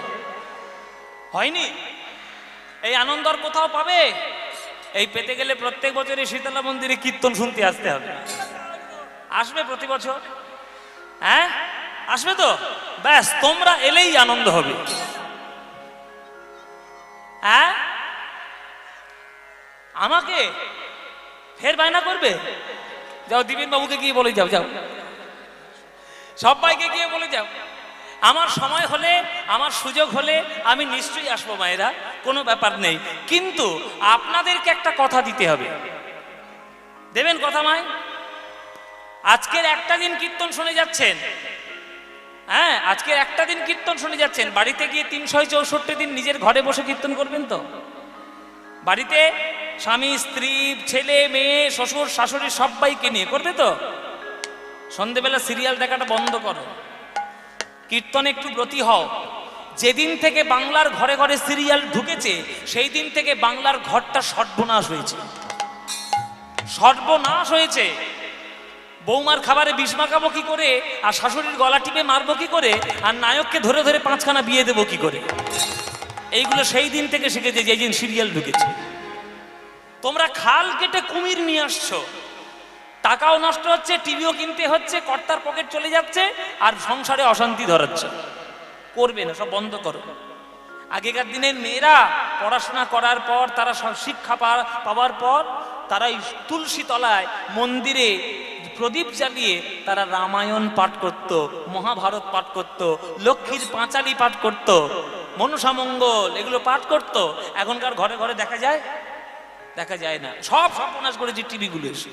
[SPEAKER 1] হয়নি? এই আনন্দ আর কোথাও পাবে? এই পেতে গেলে প্রত্যেক বছরই শীতলা মন্দিরে কীর্তন শুনতে আসতে হবে। আসবে প্রতি বছর? হ্যাঁ আসবে তো? ব্যাস, তোমরা এলেই আনন্দ হবে। হ্যাঁ আমাকে ফের বায়না করবে? যাও দিবেন বাবুকে গিয়ে বলে যাও, যাও সবাইকে গিয়ে বলে যাও। আমার সময় হলে, আমার সুযোগ হলে আমি নিশ্চয়ই আসবো মায়েরা, কোনো ব্যাপার নেই। কিন্তু আপনাদেরকে একটা কথা দিতে হবে। দেবেন কথা মায়? আজকের একটা দিন কীর্তন শুনে যাচ্ছেন, হ্যাঁ আজকের একটা দিন কীর্তন শুনে যাচ্ছেন, বাড়িতে গিয়ে 364 দিন নিজের ঘরে বসে কীর্তন করবেন তো? বাড়িতে স্বামী স্ত্রী ছেলে মেয়ে শ্বশুর শাশুড়ি সবাইকে নিয়ে করবে তো? সন্ধেবেলা সিরিয়াল দেখাটা বন্ধ করো, কীর্তনে একটু ব্রতী হও। যেদিন থেকে বাংলার ঘরে ঘরে সিরিয়াল ঢুকেছে সেই দিন থেকে বাংলার ঘরটা সর্বনাশ হয়েছে, সর্বনাশ হয়েছে। বৌমার খাবারে বিষ মাখাবো কি করে, আর শাশুড়ির গলা টিপে মারবো কি করে, আর নায়ককে ধরে ধরে 5খানা বিয়ে দেবো কি করে, এইগুলো সেই দিন থেকে শিখেছে যেই দিন সিরিয়াল ঢুকেছে। তোমরা খাল কেটে কুমির নিয়ে আসছো, টাকাও নষ্ট হচ্ছে, টিভিও কিনতে হচ্ছে, কর্তার পকেট চলে যাচ্ছে, আর সংসারে অশান্তি ধরাচ্ছে। করবে না, সব বন্ধ করো। আগেকার দিনের মেয়েরা পড়াশোনা করার পর, তারা সব শিক্ষা পাওয়ার পর তারা তুলসী তলায় মন্দিরে প্রদীপ জ্বালিয়ে তারা রামায়ণ পাঠ করত, মহাভারত পাঠ করত, লক্ষ্মীর পাঁচালী পাঠ করত, মনসা মঙ্গল এগুলো পাঠ করত। এখনকার ঘরে ঘরে দেখা যায়? দেখা যায় না। সব সর্বনাশ করেছে টিভিগুলো এসে।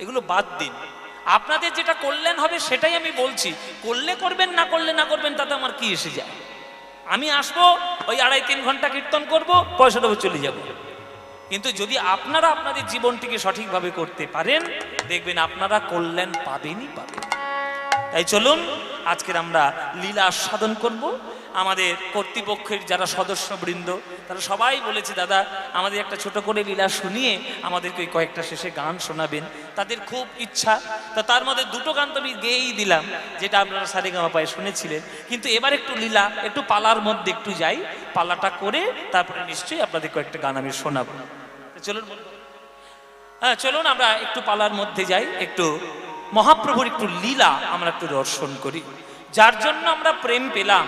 [SPEAKER 1] এগুলো বাদ দিন, আপনাদের যেটা কল্যাণ হবে সেটাই আমি বলছি। করলে করবেন, না করলে না করবেন, তাতে আমার কি এসে যায়? আমি আসবো, ওই 2.5-3 ঘন্টা কীর্তন করব, পয়সা দেবো, চলে যাব। কিন্তু যদি আপনারা আপনাদের জীবনটিকে সঠিকভাবে করতে পারেন, দেখবেন আপনারা কল্যাণ পাবেনই পাবেন। তাই চলুন আজকের আমরা লীলা আস্বাদন করব। আমাদের কর্তৃপক্ষের যারা সদস্যবৃন্দ তারা সবাই বলেছে, দাদা আমাদের একটা ছোট করে লীলা শুনিয়ে আমাদেরকে ওই কয়েকটা শেষে গান শোনাবেন। তাদের খুব ইচ্ছা, তো তার মধ্যে 2টো গান তো আমি গেয়েই দিলাম, যেটা আপনারা সারেগামাপায় শুনেছিলেন। কিন্তু এবার একটু লীলা, একটু পালার মধ্যে একটু যাই, পালাটা করে তারপরে নিশ্চয়ই আপনাদের কয়েকটা গান আমি শোনাবো। চলুন, হ্যাঁ চলুন আমরা একটু পালার মধ্যে যাই, একটু মহাপ্রভুর একটু লীলা আমরা একটু দর্শন করি, যার জন্য আমরা প্রেম পেলাম।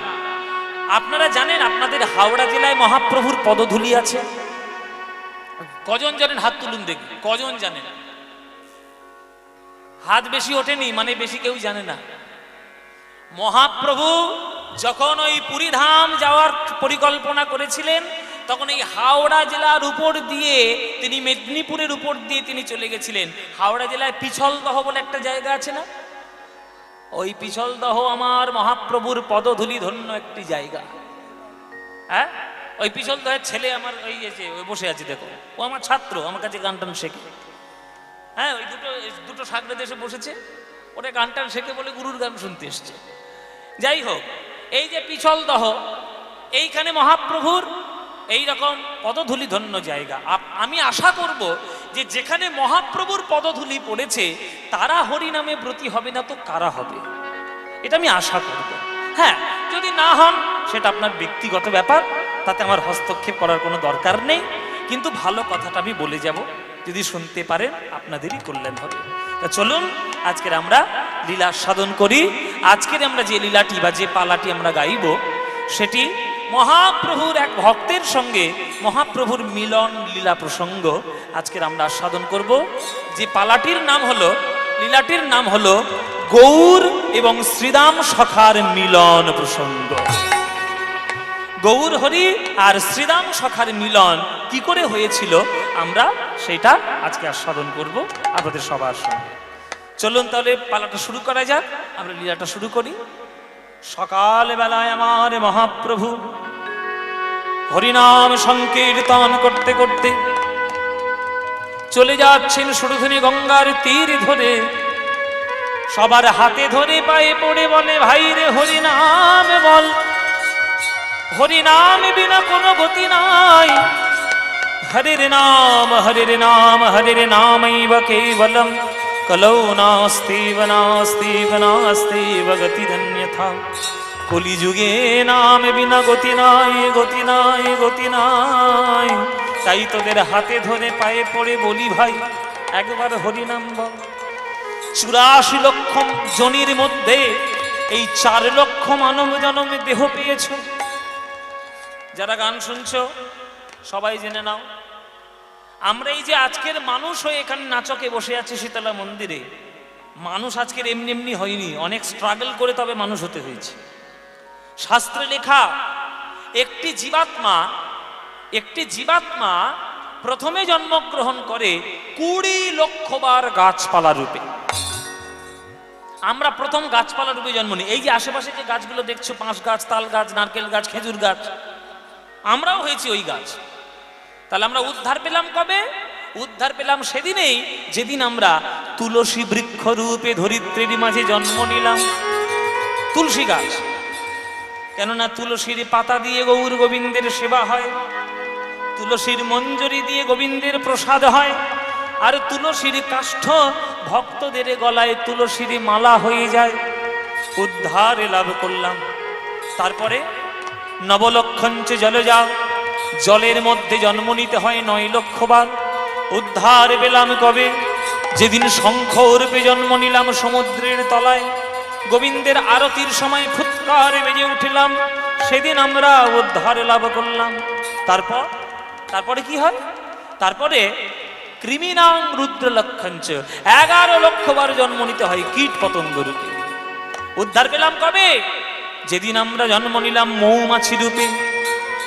[SPEAKER 1] আপনারা জানেন আপনাদের হাওড়া জেলায় মহাপ্রভুর পদধূলি আছে? কজন জানেন? হাত তুলুন দেখি, কজন জানেন? হাত বেশি ওঠেনি, মানে বেশি কেউ জানে না। মহাপ্রভু যখন ওই পুরীধাম যাওয়ার পরিকল্পনা করেছিলেন, তখন এই হাওড়া জেলার উপর দিয়ে তিনি মেদিনীপুরের উপর দিয়ে তিনি চলে গেছিলেন। হাওড়া জেলায় পিছলদহ বলে একটা জায়গা আছে না? ওই পিছলদহ আমার মহাপ্রভুর পদধূলি ধন্য একটি জায়গা। হ্যাঁ, ওই পিছলদহের ছেলে আমার ওই ওই বসে আছে, দেখো, ও আমার ছাত্র, আমার কাছে গান টান শেখে। হ্যাঁ, ওই দুটো সাগরে দেশে বসেছে, ওটা গান টান শেখে বলে গুরুর গান শুনতে এসছে। যাই হোক, এই যে পিছলদহ, এইখানে মহাপ্রভুর এইরকম পদধূলি ধন্য জায়গা। আমি আশা করব যে যেখানে মহাপ্রভুর পদধূলি পড়েছে তারা হরিনামে ব্রতী হবে না তো কারা হবে, এটা আমি আশা করব। হ্যাঁ, যদি না হন সেটা আপনার ব্যক্তিগত ব্যাপার, তাতে আমার হস্তক্ষেপ করার কোনো দরকার নেই। কিন্তু ভালো কথাটা আমি বলে যাব, যদি শুনতে পারেন আপনাদেরই কল্যাণ হবে। তা চলুন আজকের আমরা লীলা সাধন করি। আজকের আমরা যে লীলাটি বা যে পালাটি আমরা গাইব, সেটি মহাপ্রভুর এক ভক্তের সঙ্গে মহাপ্রভুর মিলন লীলা প্রসঙ্গ আজকের আমরা আস্বাদন করব। যে পালাটির নাম হলো, লীলাটির নাম হলো গৌর এবং শ্রীদাম সখার মিলন প্রসঙ্গ। গৌর হরি আর শ্রীদাম সখার মিলন কি করে হয়েছিল আমরা সেটা আজকে আস্বাদন করব আপনাদের সবার সঙ্গে। চলুন তাহলে পালাটা শুরু করা যাক, আমরা লীলাটা শুরু করি। সকাল বেলায় আমার মহাপ্রভু হরিনাম সংকীর্তন করতে করতে চলে যাচ্ছেন সুরধুনী গঙ্গার তীর ধরে। সবার হাতে ধরে পায়ে পড়ে বলে, ভাই রে হরিনাম বল, হরিনাম বিনা কোনো গতি নাই। হরির নাম হরির নাম হরির নামৈব কেবলম, কলৌ নাস্তি নাস্তি নাস্তি গতিরন্যথা। কলিযুগে নাম বিনা গতি নাই, গতি নাই, গতি নাই। তাই তোদের হাতে ধরে পায়ে পড়ে বলি ভাই একবার হরিনাম বল। 84 লক্ষ জনির মধ্যে এই 4 লক্ষ মানব জনমে দেহ পেয়েছ। যারা গান শুনছো সবাই জেনে নাও, আমরা এই যে আজকের মানুষ হয়ে এখানে নাচকে বসে আছে শীতলা মন্দিরে, মানুষ আজকের এমনি এমনি হয়নি, অনেক স্ট্রাগল করে তবে মানুষ হতে হয়েছে। শাস্ত্রে লেখা একটি জীবাত্মা প্রথমে জন্মগ্রহণ করে 20 লক্ষ বার গাছপালা রূপে। আমরা প্রথম গাছপালা রূপে জন্ম নিই। এই যে আশেপাশে যে গাছগুলো দেখছো, বাঁশ গাছ, তাল গাছ, নারকেল গাছ, খেজুর গাছ, আমরাও হয়েছি ওই গাছ। তাহলে আমরা উদ্ধার পেলাম কবে? উদ্ধার পেলাম সেদিনেই যেদিন আমরা তুলসী বৃক্ষ রূপে ধরিত্রীর মাঝে জন্ম নিলাম। তুলসী গাছ, কেননা তুলসীর পাতা দিয়ে গৌর গোবিন্দের সেবা হয়, তুলসীর মঞ্জরি দিয়ে গোবিন্দের প্রসাদ হয়, আর তুলসীর কাষ্ঠ ভক্তদের গলায় তুলসীর মালা হয়ে যায়। উদ্ধার লাভ করলাম। তারপরে নবলক্ষঞ্চ জলে যাও, জলের মধ্যে জন্ম নিতে হয় 9 লক্ষ বার। উদ্ধার পেলাম কবে? যেদিন শঙ্খ রূপে জন্ম নিলাম সমুদ্রের তলায়, গোবিন্দের আরতির সময় ফুৎকার বেজে উঠলাম, সেদিন আমরা উদ্ধার লাভ করলাম। তারপরে কি হয়? তারপরে কৃমিনাং রুদ্রলক্ষঞ্চ 11 লক্ষ বার জন্ম নিতে হয় কীট পতঙ্গ রূপে। উদ্ধার পেলাম কবে? যেদিন আমরা জন্ম নিলাম মৌমাছি রূপে,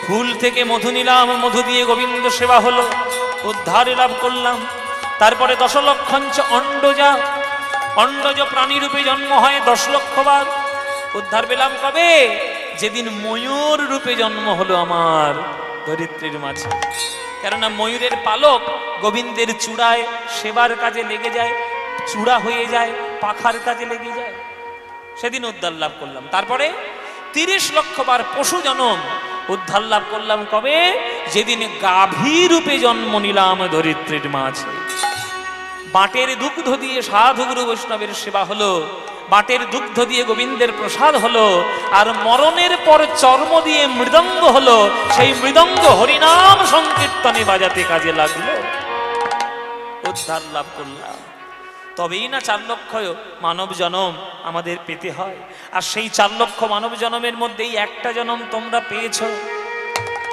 [SPEAKER 1] ফুল থেকে মধু নিলাম, মধু দিয়ে গোবিন্দ সেবা হলো, উদ্ধার লাভ করলাম। তারপরে 10 লক্ষঞ্চ অন্ডজ প্রাণী রূপে জন্ম হয় 10 লক্ষ বার। উদ্ধার পেলাম কবে? যেদিন ময়ূর রূপে জন্ম হলো আমার ধরিত্রীর মাঝে, কেননা ময়ূরের পালক গোবিন্দের চূড়ায় সেবার কাজে লেগে যায়, চূড়া হয়ে যায়, পাখার কাজে লেগে যায়, সেদিন উদ্ধার লাভ করলাম। তারপরে 30 লক্ষ বার পশু জনম, উদ্ধার লাভ করলাম কবে? যেদিন গাভী রূপে জন্ম নিলাম ধরিত্রীর মাঝে। বাটের দুগ্ধ দিয়ে সাধু গুরু বৈষ্ণবের সেবা হলো, বাটের দুগ্ধ দিয়ে গোবিন্দের প্রসাদ হলো, আর মরণের পর চর্ম দিয়ে মৃদঙ্গ হলো, সেই মৃদঙ্গ হরিনাম সংকীর্তনে বাজাতে কাজে লাগলো, উদ্ধার লাভ করলাম। তবেই না 4 লক্ষ মানব জনম আমাদের পেতে হয়। আর সেই 4 লক্ষ মানব জনমের মধ্যেই একটা জনম তোমরা পেয়েছ।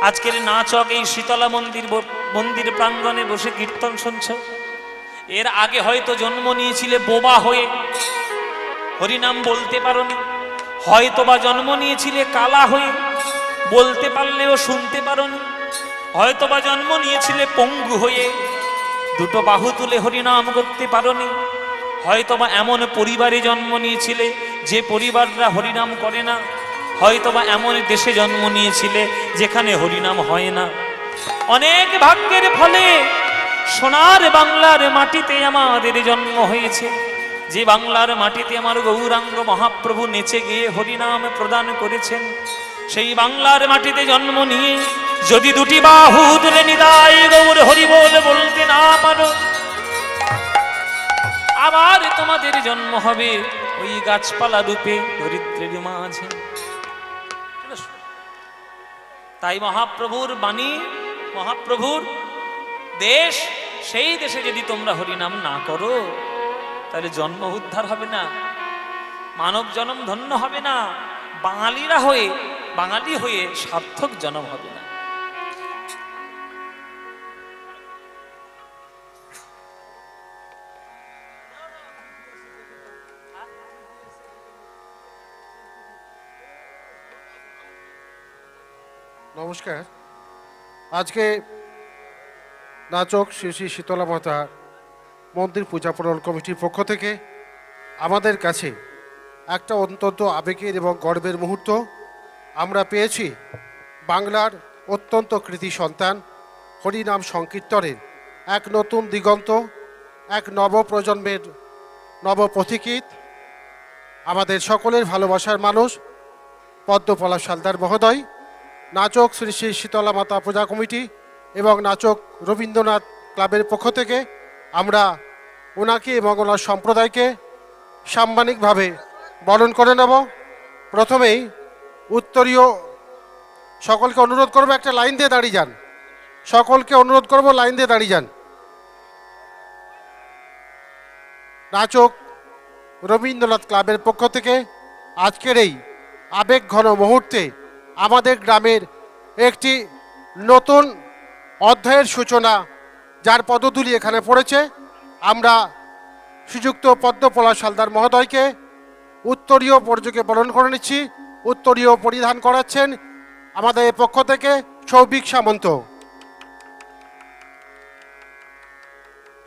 [SPEAKER 1] আজকের নাচক এই শীতলা মন্দির প্রাঙ্গণে বসে কীর্তন শুনছ। এর আগে হয়তো জন্ম নিয়েছিলে বোবা হয়ে, হরিনাম বলতে পারোনি, হয়তো বা জন্ম নিয়েছিলে কালা হয়ে, বলতে পারলেও শুনতে পারোনি, হয়তো বা জন্ম নিয়েছিলে পঙ্গু হয়ে, 2 বাহু তুলে হরিনাম করতে পারোনি, হয়তো বা এমন পরিবারে জন্ম নিয়েছিলে যে পরিবাররা হরিনাম করে না, হয়তো বা এমন দেশে জন্ম নিয়েছিলে যেখানে হরিনাম হয় না। অনেক ভাগ্যের ফলে সোনার বাংলার মাটিতে আমাদের জন্ম হয়েছে, যে বাংলার মাটিতে আমার গৌরাঙ্গ মহাপ্রভু নেচে গিয়ে হরিনাম প্রদান করেছেন। সেই বাংলার মাটিতে জন্ম নিয়ে যদি 2 বাহু তুলে নিদাই গৌর হরি বলতে না পারো, আবার তোমাদের জন্ম হবে ওই গাছপালা রূপে ধরিত্রীর মাঝে। তাই মহাপ্রভুর বাণী, মহাপ্রভুর দেশ, সেই দেশে যদি তোমরা হরিনাম না করো তাহলে জন্ম উদ্ধার হবে না, মানব জন্ম ধন্য হবে না, বাঙালি হয়ে সার্থক জন্ম হবে না।
[SPEAKER 2] নমস্কার। আজকে নাচক শ্রী শ্রী শীতলা মাতা মন্দির পূজা পূরণ কমিটির পক্ষ থেকে আমাদের কাছে একটা অত্যন্ত আবেগের এবং গর্বের মুহূর্ত আমরা পেয়েছি। বাংলার অত্যন্ত কৃতি সন্তান হরিনাম সংকীর্তনের এক নতুন দিগন্ত, এক নবপ্রজন্মের নবপথিকিত, আমাদের সকলের ভালোবাসার মানুষ পদ্মপলাশ সালদার মহোদয়, নাচক শ্রী শ্রী শীতলা মাতা পূজা কমিটি এবং নাচক রবীন্দ্রনাথ ক্লাবের পক্ষ থেকে আমরা ওনাকে এবং ওনার সম্প্রদায়কে সাম্মানিকভাবে বরণ করে নেব। প্রথমেই উত্তরীয় সকলকে অনুরোধ করবো একটা লাইন দিয়ে দাঁড়িয়ে যান, সকলকে অনুরোধ করব লাইন দিয়ে দাঁড়িয়ে যান। নাচক রবীন্দ্রনাথ ক্লাবের পক্ষ থেকে আজকের এই আবেগ ঘন মুহূর্তে আমাদের গ্রামের একটি নতুন অধ্যায়ের সূচনা, যার পদধূলি এখানে পড়েছে, আমরা শ্রীযুক্ত পদ্মপলাশ হালদার মহোদয়কে উত্তরীয় পর্যকে বরণ করে নিচ্ছি। উত্তরীয় পরিধান করাচ্ছেন আমাদের পক্ষ থেকে সৌভিক সামন্ত।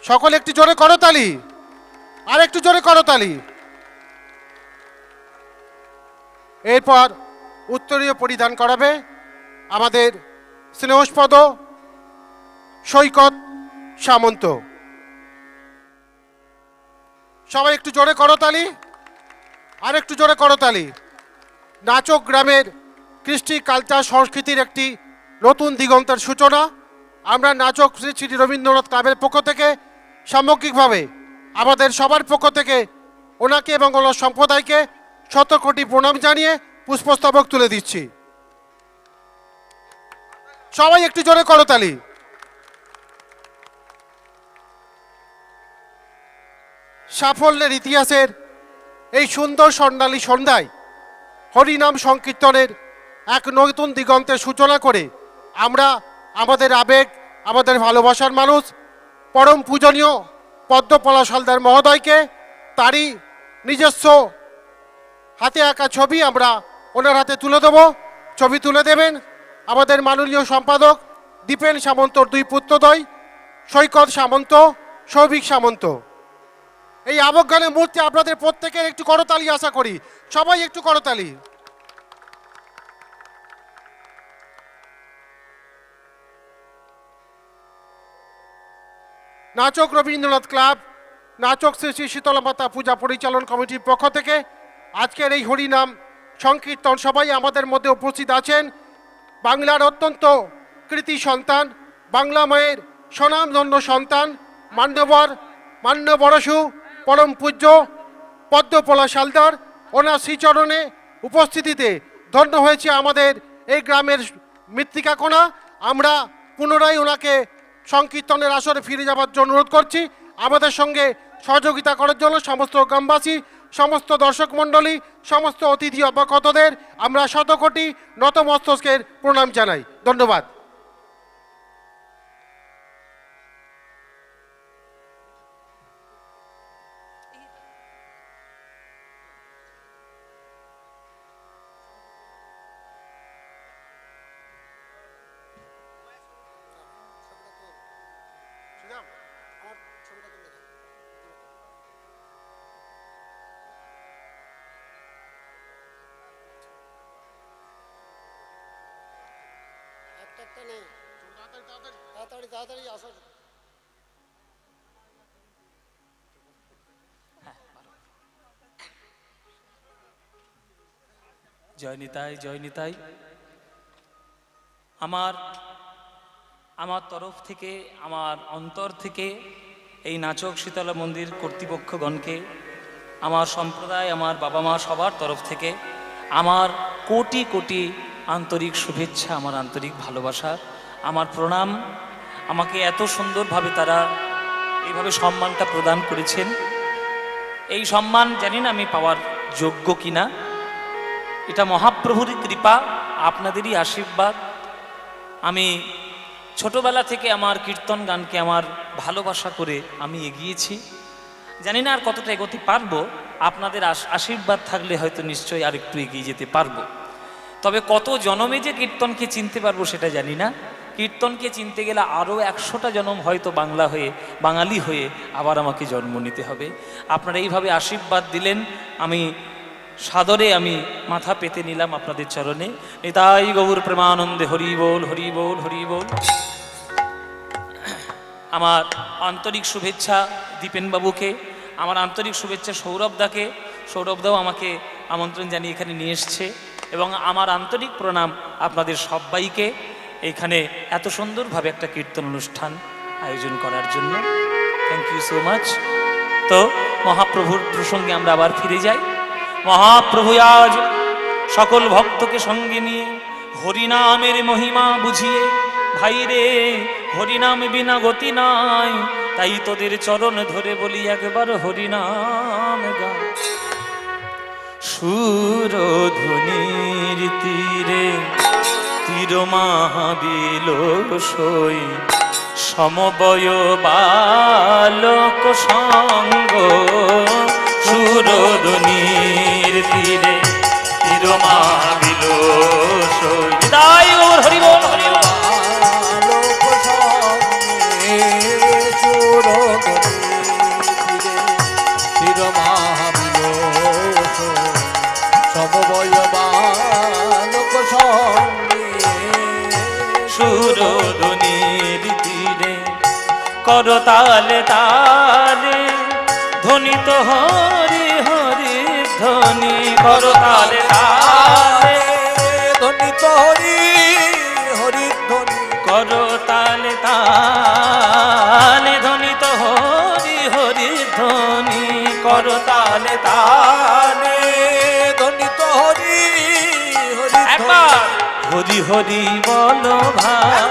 [SPEAKER 2] সকলে একটু জোরে করতালি, আর একটু জোরে করতালি। এরপর উত্তরীয় পরিধান করাবে আমাদের স্নেহস্পদ সৈকত সামন্ত। সবাই একটু জোরে করতালি, আর একটু জোরে করতালি। নাচক গ্রামের কৃষ্টি কালচার সংস্কৃতির একটি নতুন দিগন্তের সূচনা। আমরা নাচক শ্রী শ্রী রবীন্দ্রনাথ ক্লাবের পক্ষ থেকে সামগ্রিকভাবে আমাদের সবার পক্ষ থেকে ওনাকে এবং ওনার সম্প্রদায়কে শত কোটি প্রণাম জানিয়ে পুষ্পস্তবক তুলে দিচ্ছি। সবাই একটু জোরে করতালি। সাফল্যের ইতিহাসের এই সুন্দর স্বর্ণালী সন্ধ্যায় হরিনাম সংকীর্তনের এক নতুন দিগন্তের সূচনা করে আমরা আমাদের আবেগ, আমাদের ভালোবাসার মানুষ পরম পূজনীয় পদ্মপলাশ হালদার মহোদয়কে তারই নিজস্ব হাতে আঁকা ছবি আমরা ওনার হাতে তুলে দেব। ছবি তুলে দেবেন আমাদের মাননীয় সম্পাদক দীপেন সামন্তর দুই পুত্রদ্বয় সৈকত সামন্ত, সৌভিক সামন্ত। এই আবেগগানের মুহূর্তে আপনাদের প্রত্যেকের একটু করতালি আশা করি। সবাই একটু করতালি। নাচক রবীন্দ্রনাথ ক্লাব, নাচক শ্রী শ্রী শীতলা মাতা পূজা পরিচালন কমিটির পক্ষ থেকে আজকের এই হরিনাম সংকীর্তন সবাই আমাদের মধ্যে উপস্থিত আছেন। বাংলার অত্যন্ত কৃতি সন্তান, বাংলা মায়ের স্বনামধন্য সন্তান, মান্যবরসু পরম পূজ্য পদ্মপলাশ হালদার, ওনার শ্রীচরণে উপস্থিতিতে ধন্য হয়েছে আমাদের এই গ্রামের মৃত্তিকা কোণা। আমরা পুনরায় ওনাকে সংকীর্তনের আসরে ফিরে যাওয়ার জন্য অনুরোধ করছি। আমাদের সঙ্গে সহযোগিতা করার জন্য সমস্ত গ্রামবাসী, সমস্ত দর্শক মণ্ডলী, সমস্ত অতিথি অবগতদের আমরা শতকোটি নতমস্তকের প্রণাম জানাই। ধন্যবাদ।
[SPEAKER 1] জয় নিতাই, জয় নিতাই। আমার তরফ থেকে, আমার অন্তর থেকে এই নাচক শীতলা মন্দির কর্তৃপক্ষগণকে, আমার সম্প্রদায়, আমার বাবা মা সবার তরফ থেকে আমার কোটি কোটি আন্তরিক শুভেচ্ছা, আমার আন্তরিক ভালোবাসা, আমার প্রণাম। আমাকে এত সুন্দরভাবে তারা এইভাবে সম্মানটা প্রদান করেছেন। এই সম্মান জানি না আমি পাওয়ার যোগ্য কিনা, এটা মহাপ্রভুরই কৃপা, আপনাদেরই আশীর্বাদ। আমি ছোটবেলা থেকে আমার কীর্তন গানকে আমার ভালোবাসা করে আমি এগিয়েছি। জানি না আর কতটা এগোতে পারবো, আপনাদের আশীর্বাদ থাকলে হয়তো নিশ্চয়ই আর একটু এগিয়ে যেতে পারবো। তবে কত জনমে যে কীর্তনকে চিনতে পারবো সেটা জানি না। কীর্তনকে চিনতে গেলে আরও 100টা জনম হয়তো বাঙালি হয়ে আবার আমাকে জন্ম নিতে হবে। আপনারা এইভাবে আশীর্বাদ দিলেন, আমি সাদরে আমি মাথা পেতে নিলাম আপনাদের চরণে। নিতাই গৌর প্রেমানন্দে হরি বল, হরি বল, হরি বল। আমার আন্তরিক শুভেচ্ছা দীপেনবাবুকে, আমার আন্তরিক শুভেচ্ছা সৌরভদাকে। সৌরভদাও আমাকে আমন্ত্রণ জানিয়ে এখানে নিয়ে এসছে, এবং আমার আন্তরিক প্রণাম আপনাদের সবাইকে এখানে এত সুন্দরভাবে একটা কীর্তন অনুষ্ঠান আয়োজন করার জন্য। Thank you so much. তো মহাপ্রভুর প্রসঙ্গে আমরা আবার ফিরে যাই। মহাপ্রভু আজ সকল ভক্তকে সঙ্গে নিয়ে হরিনামের মহিমা বুঝিয়ে ভাই রে, হরিনাম বিনা গতি নাই, তাই তোদের চরণ ধরে বলি একবার হরিনাম গা। সুরধ্বনির তীরে তীর মাহাবিল সই, সমবয় বালক সঙ্গ। সুরধ্বনির তীরে তীর মাহাবিল সই। বিদায় ওর হরি বল, হরি বল। সুরধ্বনির তীরে করতালে তালে ধ্বনিত হরি হরি ধ্বনি। করতালে তালে
[SPEAKER 3] ধ্বনিত হরি হরি ধ্বনি।
[SPEAKER 1] করতালে তালে ধ্বনিত হরি হরি ধ্বনি। করতালে তালে
[SPEAKER 3] ধ্বনিত হরি হরি
[SPEAKER 1] একবার হরি হরি বলো ভাই,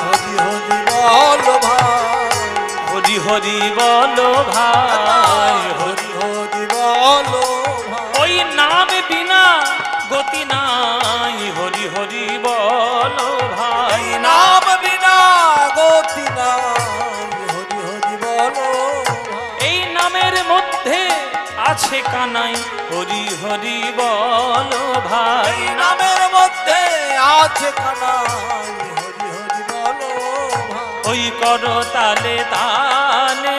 [SPEAKER 3] হরি হরি বল ভাই,
[SPEAKER 1] হরি হরি বলো ভাই,
[SPEAKER 3] হরি হরি বল ভাই।
[SPEAKER 1] ওই নাম বিনা গতি নাই, হরি হরি বলো ভাই।
[SPEAKER 3] নাম বিনা গতি নাই, হরি হরি বল ভাই।
[SPEAKER 1] এই নামের মধ্যে আছে কানাই, হরি হরি বলো ভাই।
[SPEAKER 3] নামের মধ্যে আছে কানাই, হরি হরি বল ভাই।
[SPEAKER 1] ওই করতালে তালে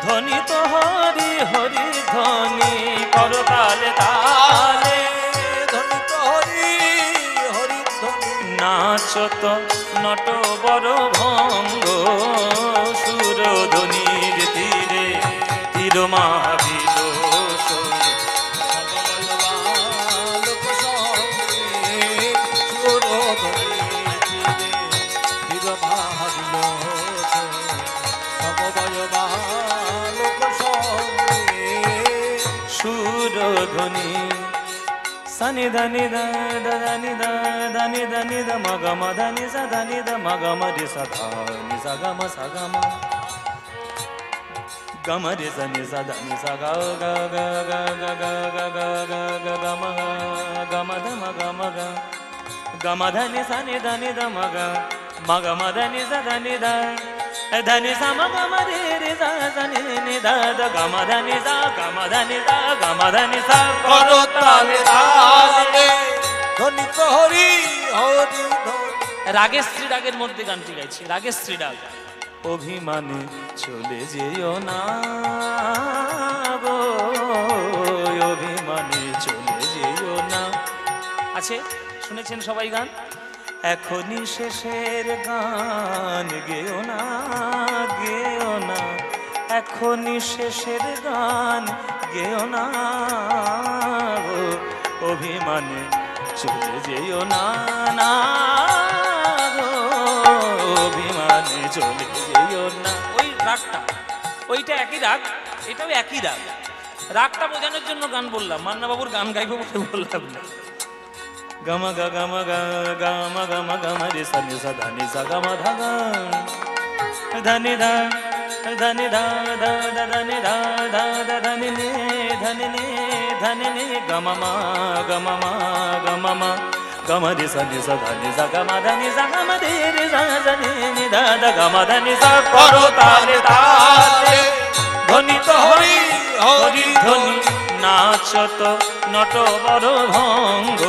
[SPEAKER 1] ধ্বনিত হরি হরি ধ্বনি। করতালে তালে
[SPEAKER 3] ধ্বনিত হরি হরি ধ্বনি।
[SPEAKER 1] নাচত নট বড় ভঙ্গ। সুরধ্বনির তীরে তীর মাবিল সই। সুরধ্বনি সনি ধনি ধানি ধানি ধানি ध मग म धनि स धनि ध मग म रे स ध नि स ग म स ग म ग म रे स नि स धनि स ग ग ग ग ग ग ग ग ग ग म ग म ध म ग म ग ग म धनि स नि धनि ध म ग म धनि स धनि ध धनि स म ग म रे रे स स नि नि ध ध ग म धनि स ग म धनि स ग म धनि स
[SPEAKER 3] করতালে তালে ধ্বনিত হরি হরি ধ্বনি।
[SPEAKER 1] রাগেশ্রী রাগের মধ্যে গানটি গাইছি। রাগেশ্রী রাগ। অভিমানে চলে যেও না গো, অভিমানে চলে যেও না। আছে, শুনেছেন সবাই গান? এখনই শেষের গান গেও না, গেও না। এখনই শেষের গান গেও না গো, অভিমানে চলে যেও না না গো, অভিমানে চলে যেও না। ওই রাগটা, ওইটা একই রাগ, এটাও একই রাগ। রাগটা বোঝানোর জন্য গান বললাম, মান্না বাবুর গান গাইবো বলে বললাম না। গম গ গম গ গম গম গম রে স নি স ধ নি স গ ম ধ গ ধনি ध धनि ध ध ध धनि ध ध ध धनि नि धनि नि धनि नि ग म म ग म म ग म म ग म रे स नि स ध नि स ग म ध नि स ग म रे रे स स नि नि ध ध ग म ध नि स করতালে তালে ধ্বনিত হরি হরি ধ্বনি। নাচত নট বড় ভঙ্গ।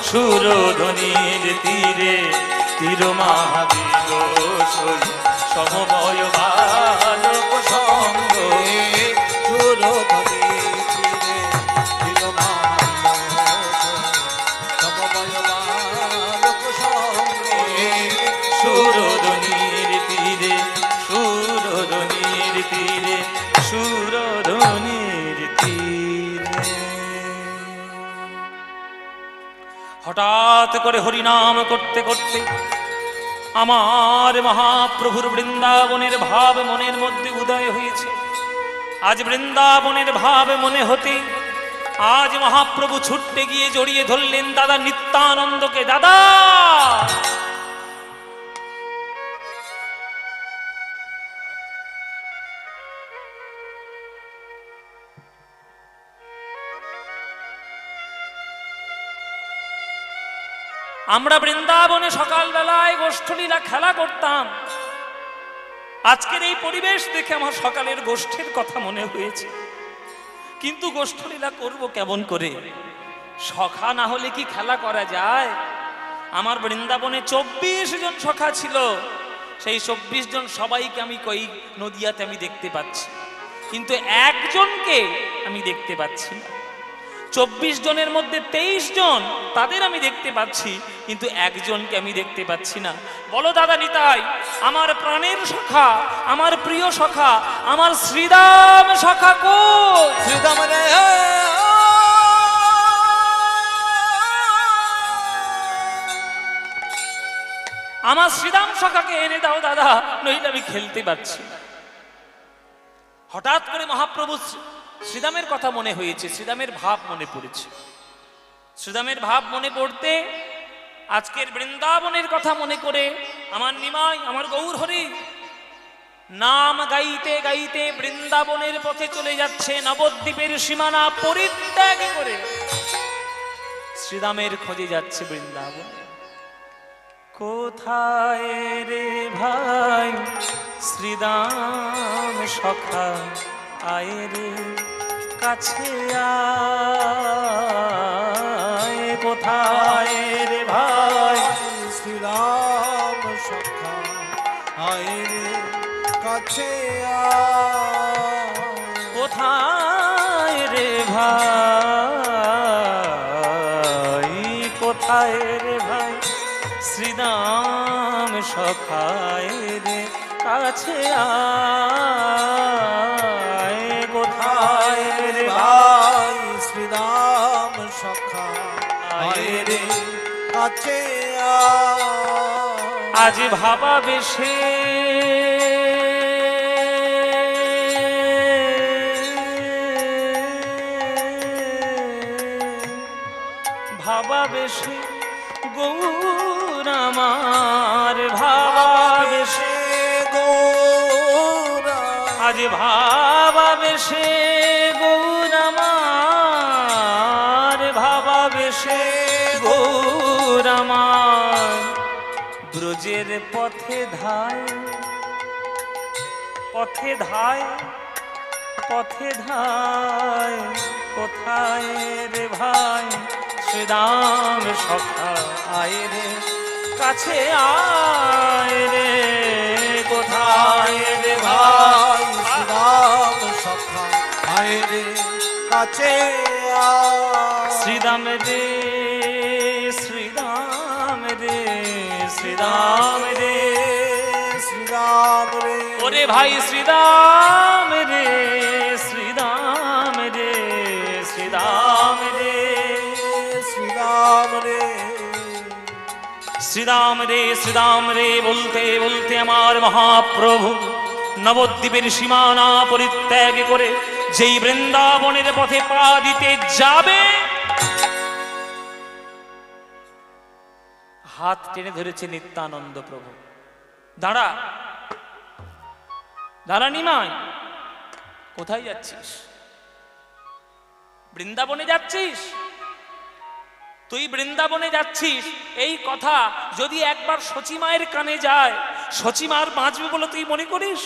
[SPEAKER 1] সুরধ্বনির তীরে তীর মাবিল সই, সমবয় বালক সঙ্গ।
[SPEAKER 3] সুরধ্বনি তীরে তীর মাবিল সমবয় বালক সঙ্গে।
[SPEAKER 1] সুরধ্বনির তীরে, সুরধ্বনির তীরে, সুরধ্বনির তীরে। হঠাৎ করে হরিনাম করতে করতে আমার মহাপ্রভুর বৃন্দাবনের ভাব মনের মধ্যে উদয় হয়েছে। আজ বৃন্দাবনের ভাব মনে হতে আজ মহাপ্রভু ছুটতে গিয়ে জড়িয়ে ধরলেন দাদা নিত্যানন্দকে। দাদা আমরা বৃন্দাবনে সকালবেলায় গোষ্ঠলীলা খেলা করতাম। আজকের এই পরিবেশ দেখে আমার সকালের গোষ্ঠীর কথা মনে হয়েছে, কিন্তু গোষ্ঠলীলা করব কেমন করে? সখা না হলে কি খেলা করা যায়? আমার বৃন্দাবনে 24 জন সখা ছিল। সেই 24 জন সবাইকে আমি কই নদিয়াতে আমি দেখতে পাচ্ছি, কিন্তু একজনকে আমি দেখতে পাচ্ছি না। 24 জনের মধ্যে 23 জন তাদের আমি দেখতে পাচ্ছি, কিন্তু একজনকে আমি দেখতে পাচ্ছি না। বলো দাদা নিতাই, আমার প্রাণের সখা, আমার প্রিয় সখা, আমার শ্রীদাম সখা কই?
[SPEAKER 3] শ্রীদাম রে,
[SPEAKER 1] আমার শ্রীদাম সখাকে এনে দাও দাদা, নইলে আমি খেলতে পারছি না। হঠাৎ করে মহাপ্রভু শ্রীদামের কথা মনে হয়েছে, শ্রীদামের ভাব মনে পড়েছে। শ্রীদামের ভাব মনে পড়তে আজকের বৃন্দাবনের কথা মনে করে আমার নিমাই, আমার গৌর হরি নাম গাইতে গাইতে বৃন্দাবনের পথে চলে যাচ্ছে। নবদ্বীপের সীমানা পরিত্যাগ করে শ্রীদামের খোঁজে যাচ্ছে বৃন্দাবন। কোথায় রে ভাই শ্রীদাম সখা, আয় রে কাছে আয়। কোথায় রে ভাই
[SPEAKER 3] শ্রীরাম সখা, আয় রে কাছে আয়।
[SPEAKER 1] কোথায় রে ভাই, কোথায় রে ভাই শ্রীদাম সখায় রে কাছে আয়। কোথায় রে
[SPEAKER 3] ভাই শ্রীরাম সখা, আয় রে কাছে আয়।
[SPEAKER 1] আজ ভাবা বেশে ভাবা বেশে গৌর আমার, ভাবা বেশে
[SPEAKER 3] গৌরা,
[SPEAKER 1] আজ ভাবা বেশে গৌর আমার, ভাবা বেশে গৌর আমার। ব্রজের পথে ধায়, পথে ধায়, পথে ধায়। কোথায় রে ভাই শ্রীদাম সখা, আয় রে কাছে আয় রে। কোথায় রে ভাই
[SPEAKER 3] শ্রীরাম সখা, আয় রে কাছে আয়।
[SPEAKER 1] শ্রীদাম রে, শ্রীদাম রে, শ্রীদাম রে,
[SPEAKER 3] শ্রীরাম রে,
[SPEAKER 1] ওরে ভাই শ্রীদাম রে, শ্রীদাম রে, শ্রীদাম রে,
[SPEAKER 3] শ্রীরাম রে,
[SPEAKER 1] শ্রীদাম রে, শ্রীদাম রে বলতে বলতে আমার মহাপ্রভু নবদ্বীপের সীমানা পরিত্যাগ করে যেই বৃন্দাবনের পথে পা দিতে যাবে, হাত টেনে ধরেছে নিত্যানন্দ প্রভু। দাঁড়া দাঁড়া নিমাই, কোথায় যাচ্ছিস? বৃন্দাবনে যাচ্ছিস? তুই বৃন্দাবনে যাচ্ছিস এই কথা যদি একবার সচিমায়ের কানে যায়, সচিমার বাঁচবে বলে তুই মনে করিস?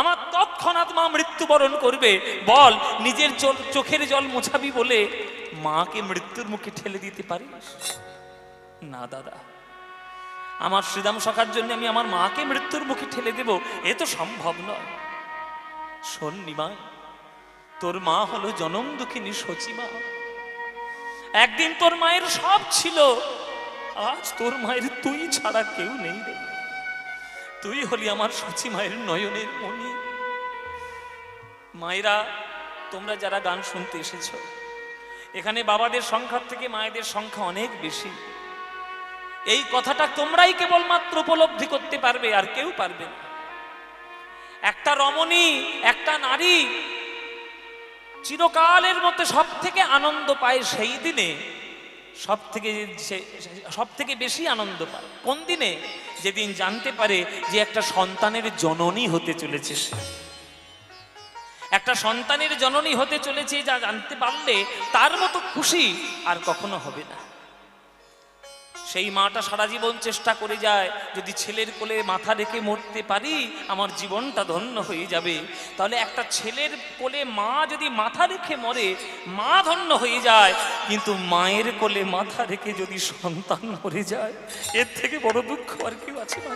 [SPEAKER 1] আমার তৎক্ষণাৎ মা মৃত্যুবরণ করবে। বল, নিজের চোখের জল মোছাবি বলে মাকে মৃত্যুর মুখে ঠেলে দিতে পারিস? না দাদা, আমার শ্রীদাম সখার জন্য আমি আমার মাকে মৃত্যুর মুখে ঠেলে দেব, এ তো সম্ভব নয়। শোন নিমাই, তোর মা হলো জনম দুঃখিনী সচিমা। একদিন তোর মায়ের সব ছিল, আজ তোর মায়ের তুই ছাড়া কেউ নেই রে। তুই হলি আমার সচি মায়ের নয়নের মণি। মায়েরা, তোমরা যারা গান শুনতে এসেছ, এখানে বাবাদের সংখ্যার থেকে মায়েদের সংখ্যা অনেক বেশি। এই কথাটা তোমরাই কেবলমাত্র উপলব্ধি করতে পারবে, আর কেউ পারবে না। একটা রমণী, একটা নারী চিরকালের মধ্যে সব থেকে আনন্দ পায় সেই দিনে, সব থেকে বেশি আনন্দ পায় কোন দিনে? যেদিন জানতে পারে যে একটা সন্তানের জননী হতে চলেছে সে। একটা সন্তানের জননী হতে চলেছে, যা জানতে পারলে তার মতো খুশি আর কখনো হবে না। সেই মাটা সারা জীবন চেষ্টা করে যায়, যদি ছেলের কোলে মাথা রেখে মরতে পারি আমার জীবনটা ধন্য হয়ে যাবে। তাহলে একটা ছেলের কোলে মা যদি মাথা রেখে মরে মা ধন্য হয়ে যায়, কিন্তু মায়ের কোলে মাথা রেখে যদি সন্তান মরে যায়, এর থেকে বড় দুঃখ আর কেউ আছে না?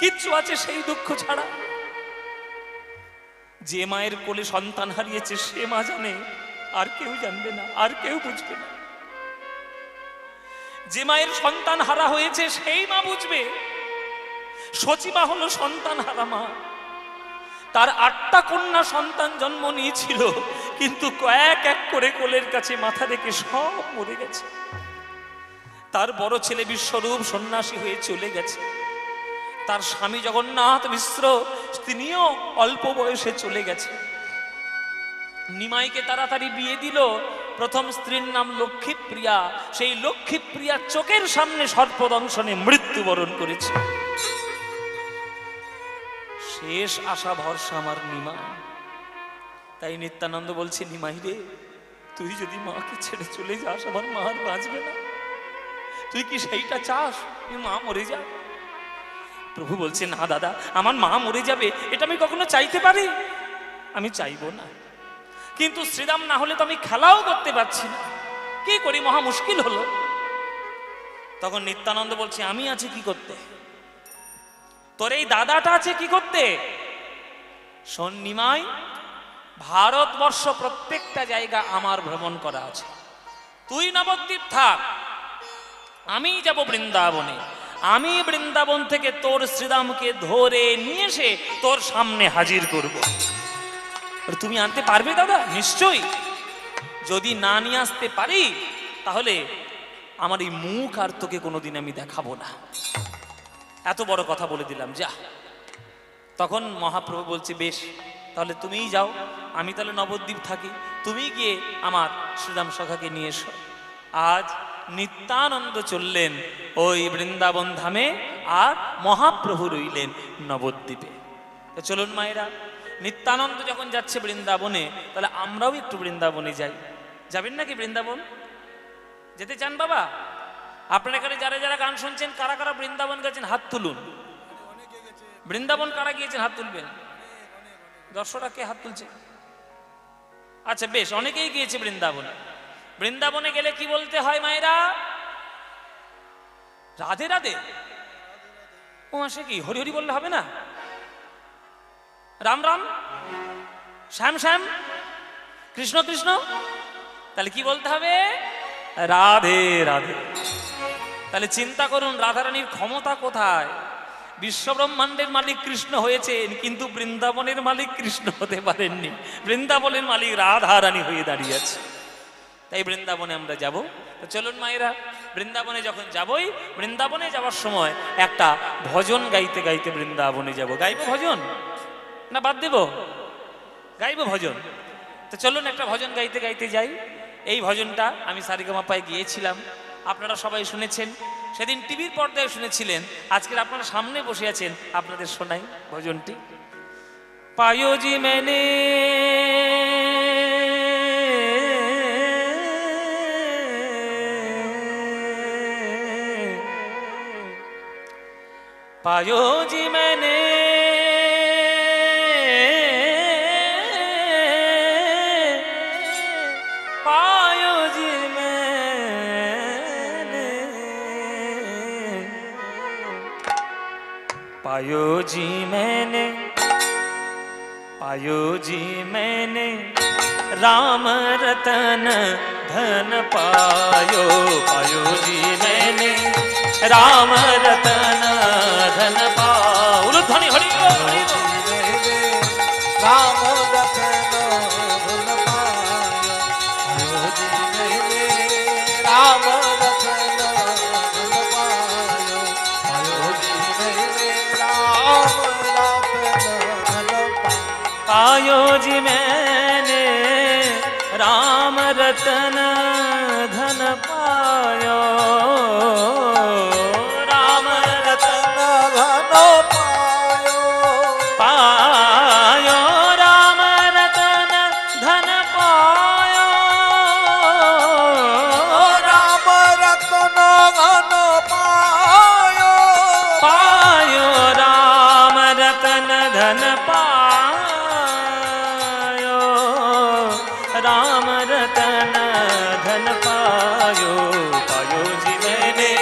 [SPEAKER 1] কিচ্ছু আছে সেই দুঃখ ছাড়া? যে মায়ের কোলে সন্তান হারিয়েছে সে মা জানে, আর কেউ জানবে না, আর কেউ বুঝবে না। যে মায়ের সন্তান হারা হয়েছে সেই মা বুঝবে। সচিমা হলো সন্তান হারা মা। তার 8টা কন্যা সন্তান জন্ম নিয়েছিল, কিন্তু কয়েক এক করে কোলের কাছে মাথা রেখে সব মরে গেছে। তার বড় ছেলে বিশ্বরূপ সন্ন্যাসী হয়ে চলে গেছে। তার স্বামী জগন্নাথ মিশ্র তিনিও অল্প বয়সে চলে গেছে। নিমাইকে তাড়াতাড়ি বিয়ে দিল। প্রথম স্ত্রীর নাম লক্ষ্মীপ্রিয়া। সেই লক্ষ্মীপ্রিয়া চোখের সামনে সর্পদংশনে মৃত্যুবরণ করেছে। শেষ আশা ভরসা আমার নিমাই। তাই নিত্যানন্দ বলছে, নিমাই রে, তুই যদি মাকে ছেড়ে চলে যাস আমার মা আর বাঁচবে না। তুই কি সেইটা চাস মা মরে যা? প্রভু বলছে, না দাদা, আমার মা মরে যাবে এটা আমি কখনো চাইতে পারি? আমি চাইবো না, কিন্তু শ্রীরাম না হলে তো আমি খেলাও করতে পারছি না, কি করি, মহা মুশকিল হলো। তখন নিত্যানন্দ বলছে, আমি আছি কি করতে, তোর এই দাদাটা আছে কি করতে। শোন নিমাই, ভারতবর্ষ প্রত্যেকটা জায়গা আমার ভ্রমণ করা আছে। তুই নবদ্বীপ থাক, আমি যাব বৃন্দাবনে। আমি বৃন্দাবন থেকে তোর শ্রীরামকে ধরে নিয়ে এসে তোর সামনে হাজির করব। তুমি আনতে পারবে দাদা? নিশ্চয়ই। যদি না নিয়ে আসতে পারি তাহলে আমার এই মুখ আর তোকে কোনোদিন আমি দেখাবো না। এত বড় কথা বলে দিলাম, যা। তখন মহাপ্রভু বলছে, বেশ, তাহলে তুমিই যাও, আমি তাহলে নবদ্বীপ থাকি, তুমি গিয়ে আমার শ্রীরাম সখাকে নিয়ে এসো। আজ নিত্যানন্দ চললেন ওই বৃন্দাবন ধামে, আর মহাপ্রভু রইলেন নবদ্বীপে। তো চলুন মায়েরা, নিত্যানন্দ যখন যাচ্ছে বৃন্দাবনে, তাহলে আমরাও একটু বৃন্দাবনে যাই। যাবেন নাকি বৃন্দাবন? যেতে চান বাবা? আপনার এখানে যারা যারা গান শুনছেন, কারা কারা বৃন্দাবন গেছেন হাত তুলুন। বৃন্দাবন কারা গিয়েছেন হাত তুলবেন। দর্শকরা কে হাত তুলছে? আচ্ছা বেশ, অনেকেই গিয়েছে বৃন্দাবনে। বৃন্দাবনে গেলে কি বলতে হয় মায়েরা? রাধে রাধে। ও আসে কি হরি হরি বললে হবে না? রাম রাম, শ্যাম শ্যাম, কৃষ্ণ কৃষ্ণ, তাহলে কি বলতে হবে? রাধে রাধে। তাহলে চিন্তা করুন রাধারানীর ক্ষমতা কোথায়। বিশ্বব্রহ্মাণ্ডের মালিক কৃষ্ণ হয়েছেন, কিন্তু বৃন্দাবনের মালিক কৃষ্ণ হতে পারেননি। বৃন্দাবনের মালিক রাধারানী হয়ে দাঁড়িয়ে আছে। তাই বৃন্দাবনে আমরা যাব। তো চলুন মায়েরা, বৃন্দাবনে যখন যাবই, বৃন্দাবনে যাওয়ার সময় একটা ভজন গাইতে গাইতে বৃন্দাবনে যাব। গাইব ভজন না বাদ দেব? গাইব ভজন। তো চলুন একটা ভজন গাইতে গাইতে যাই। এই ভজনটা আমি সারেগামাপায় গিয়েছিলাম, আপনারা সবাই শুনেছেন। সেদিন টিভির পর্দায় শুনেছিলেন, আজকের আপনারা সামনে বসে আছেন, আপনাদের শোনাই ভজনটি। পায়োজি মেনে पायो जी मैंने पायो जी मैंने पायो जी मैंने पायो जी मैंने राम रतन धन पायो। पायो जी मैंने राम रतन धन पाओ। ध्वनि हरि
[SPEAKER 3] राम रतन धन पायो। राम रतन धन पायो।
[SPEAKER 1] पायो जी मैंने राम रतन धन पायो। पायो राम रतन धन पायो। राम रतन धन पायो, पायो जी मैंने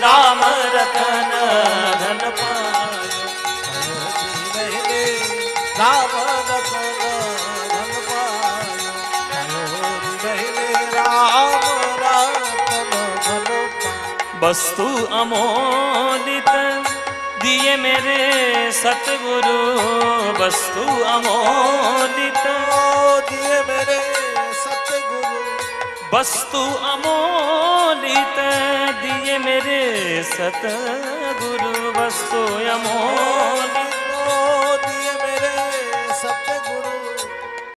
[SPEAKER 1] राम रतन धन पायो।
[SPEAKER 3] राम रतन धन पायो, राम रतन धन पायो।
[SPEAKER 1] वस्तु अमोलित दिए मेरे सतगुरु, वस्तु अमोलित
[SPEAKER 3] दिए मेरे सतगुरु,
[SPEAKER 1] वस्तु अमोलित दिए मेरे सतगुरु, वस्तु अमोलित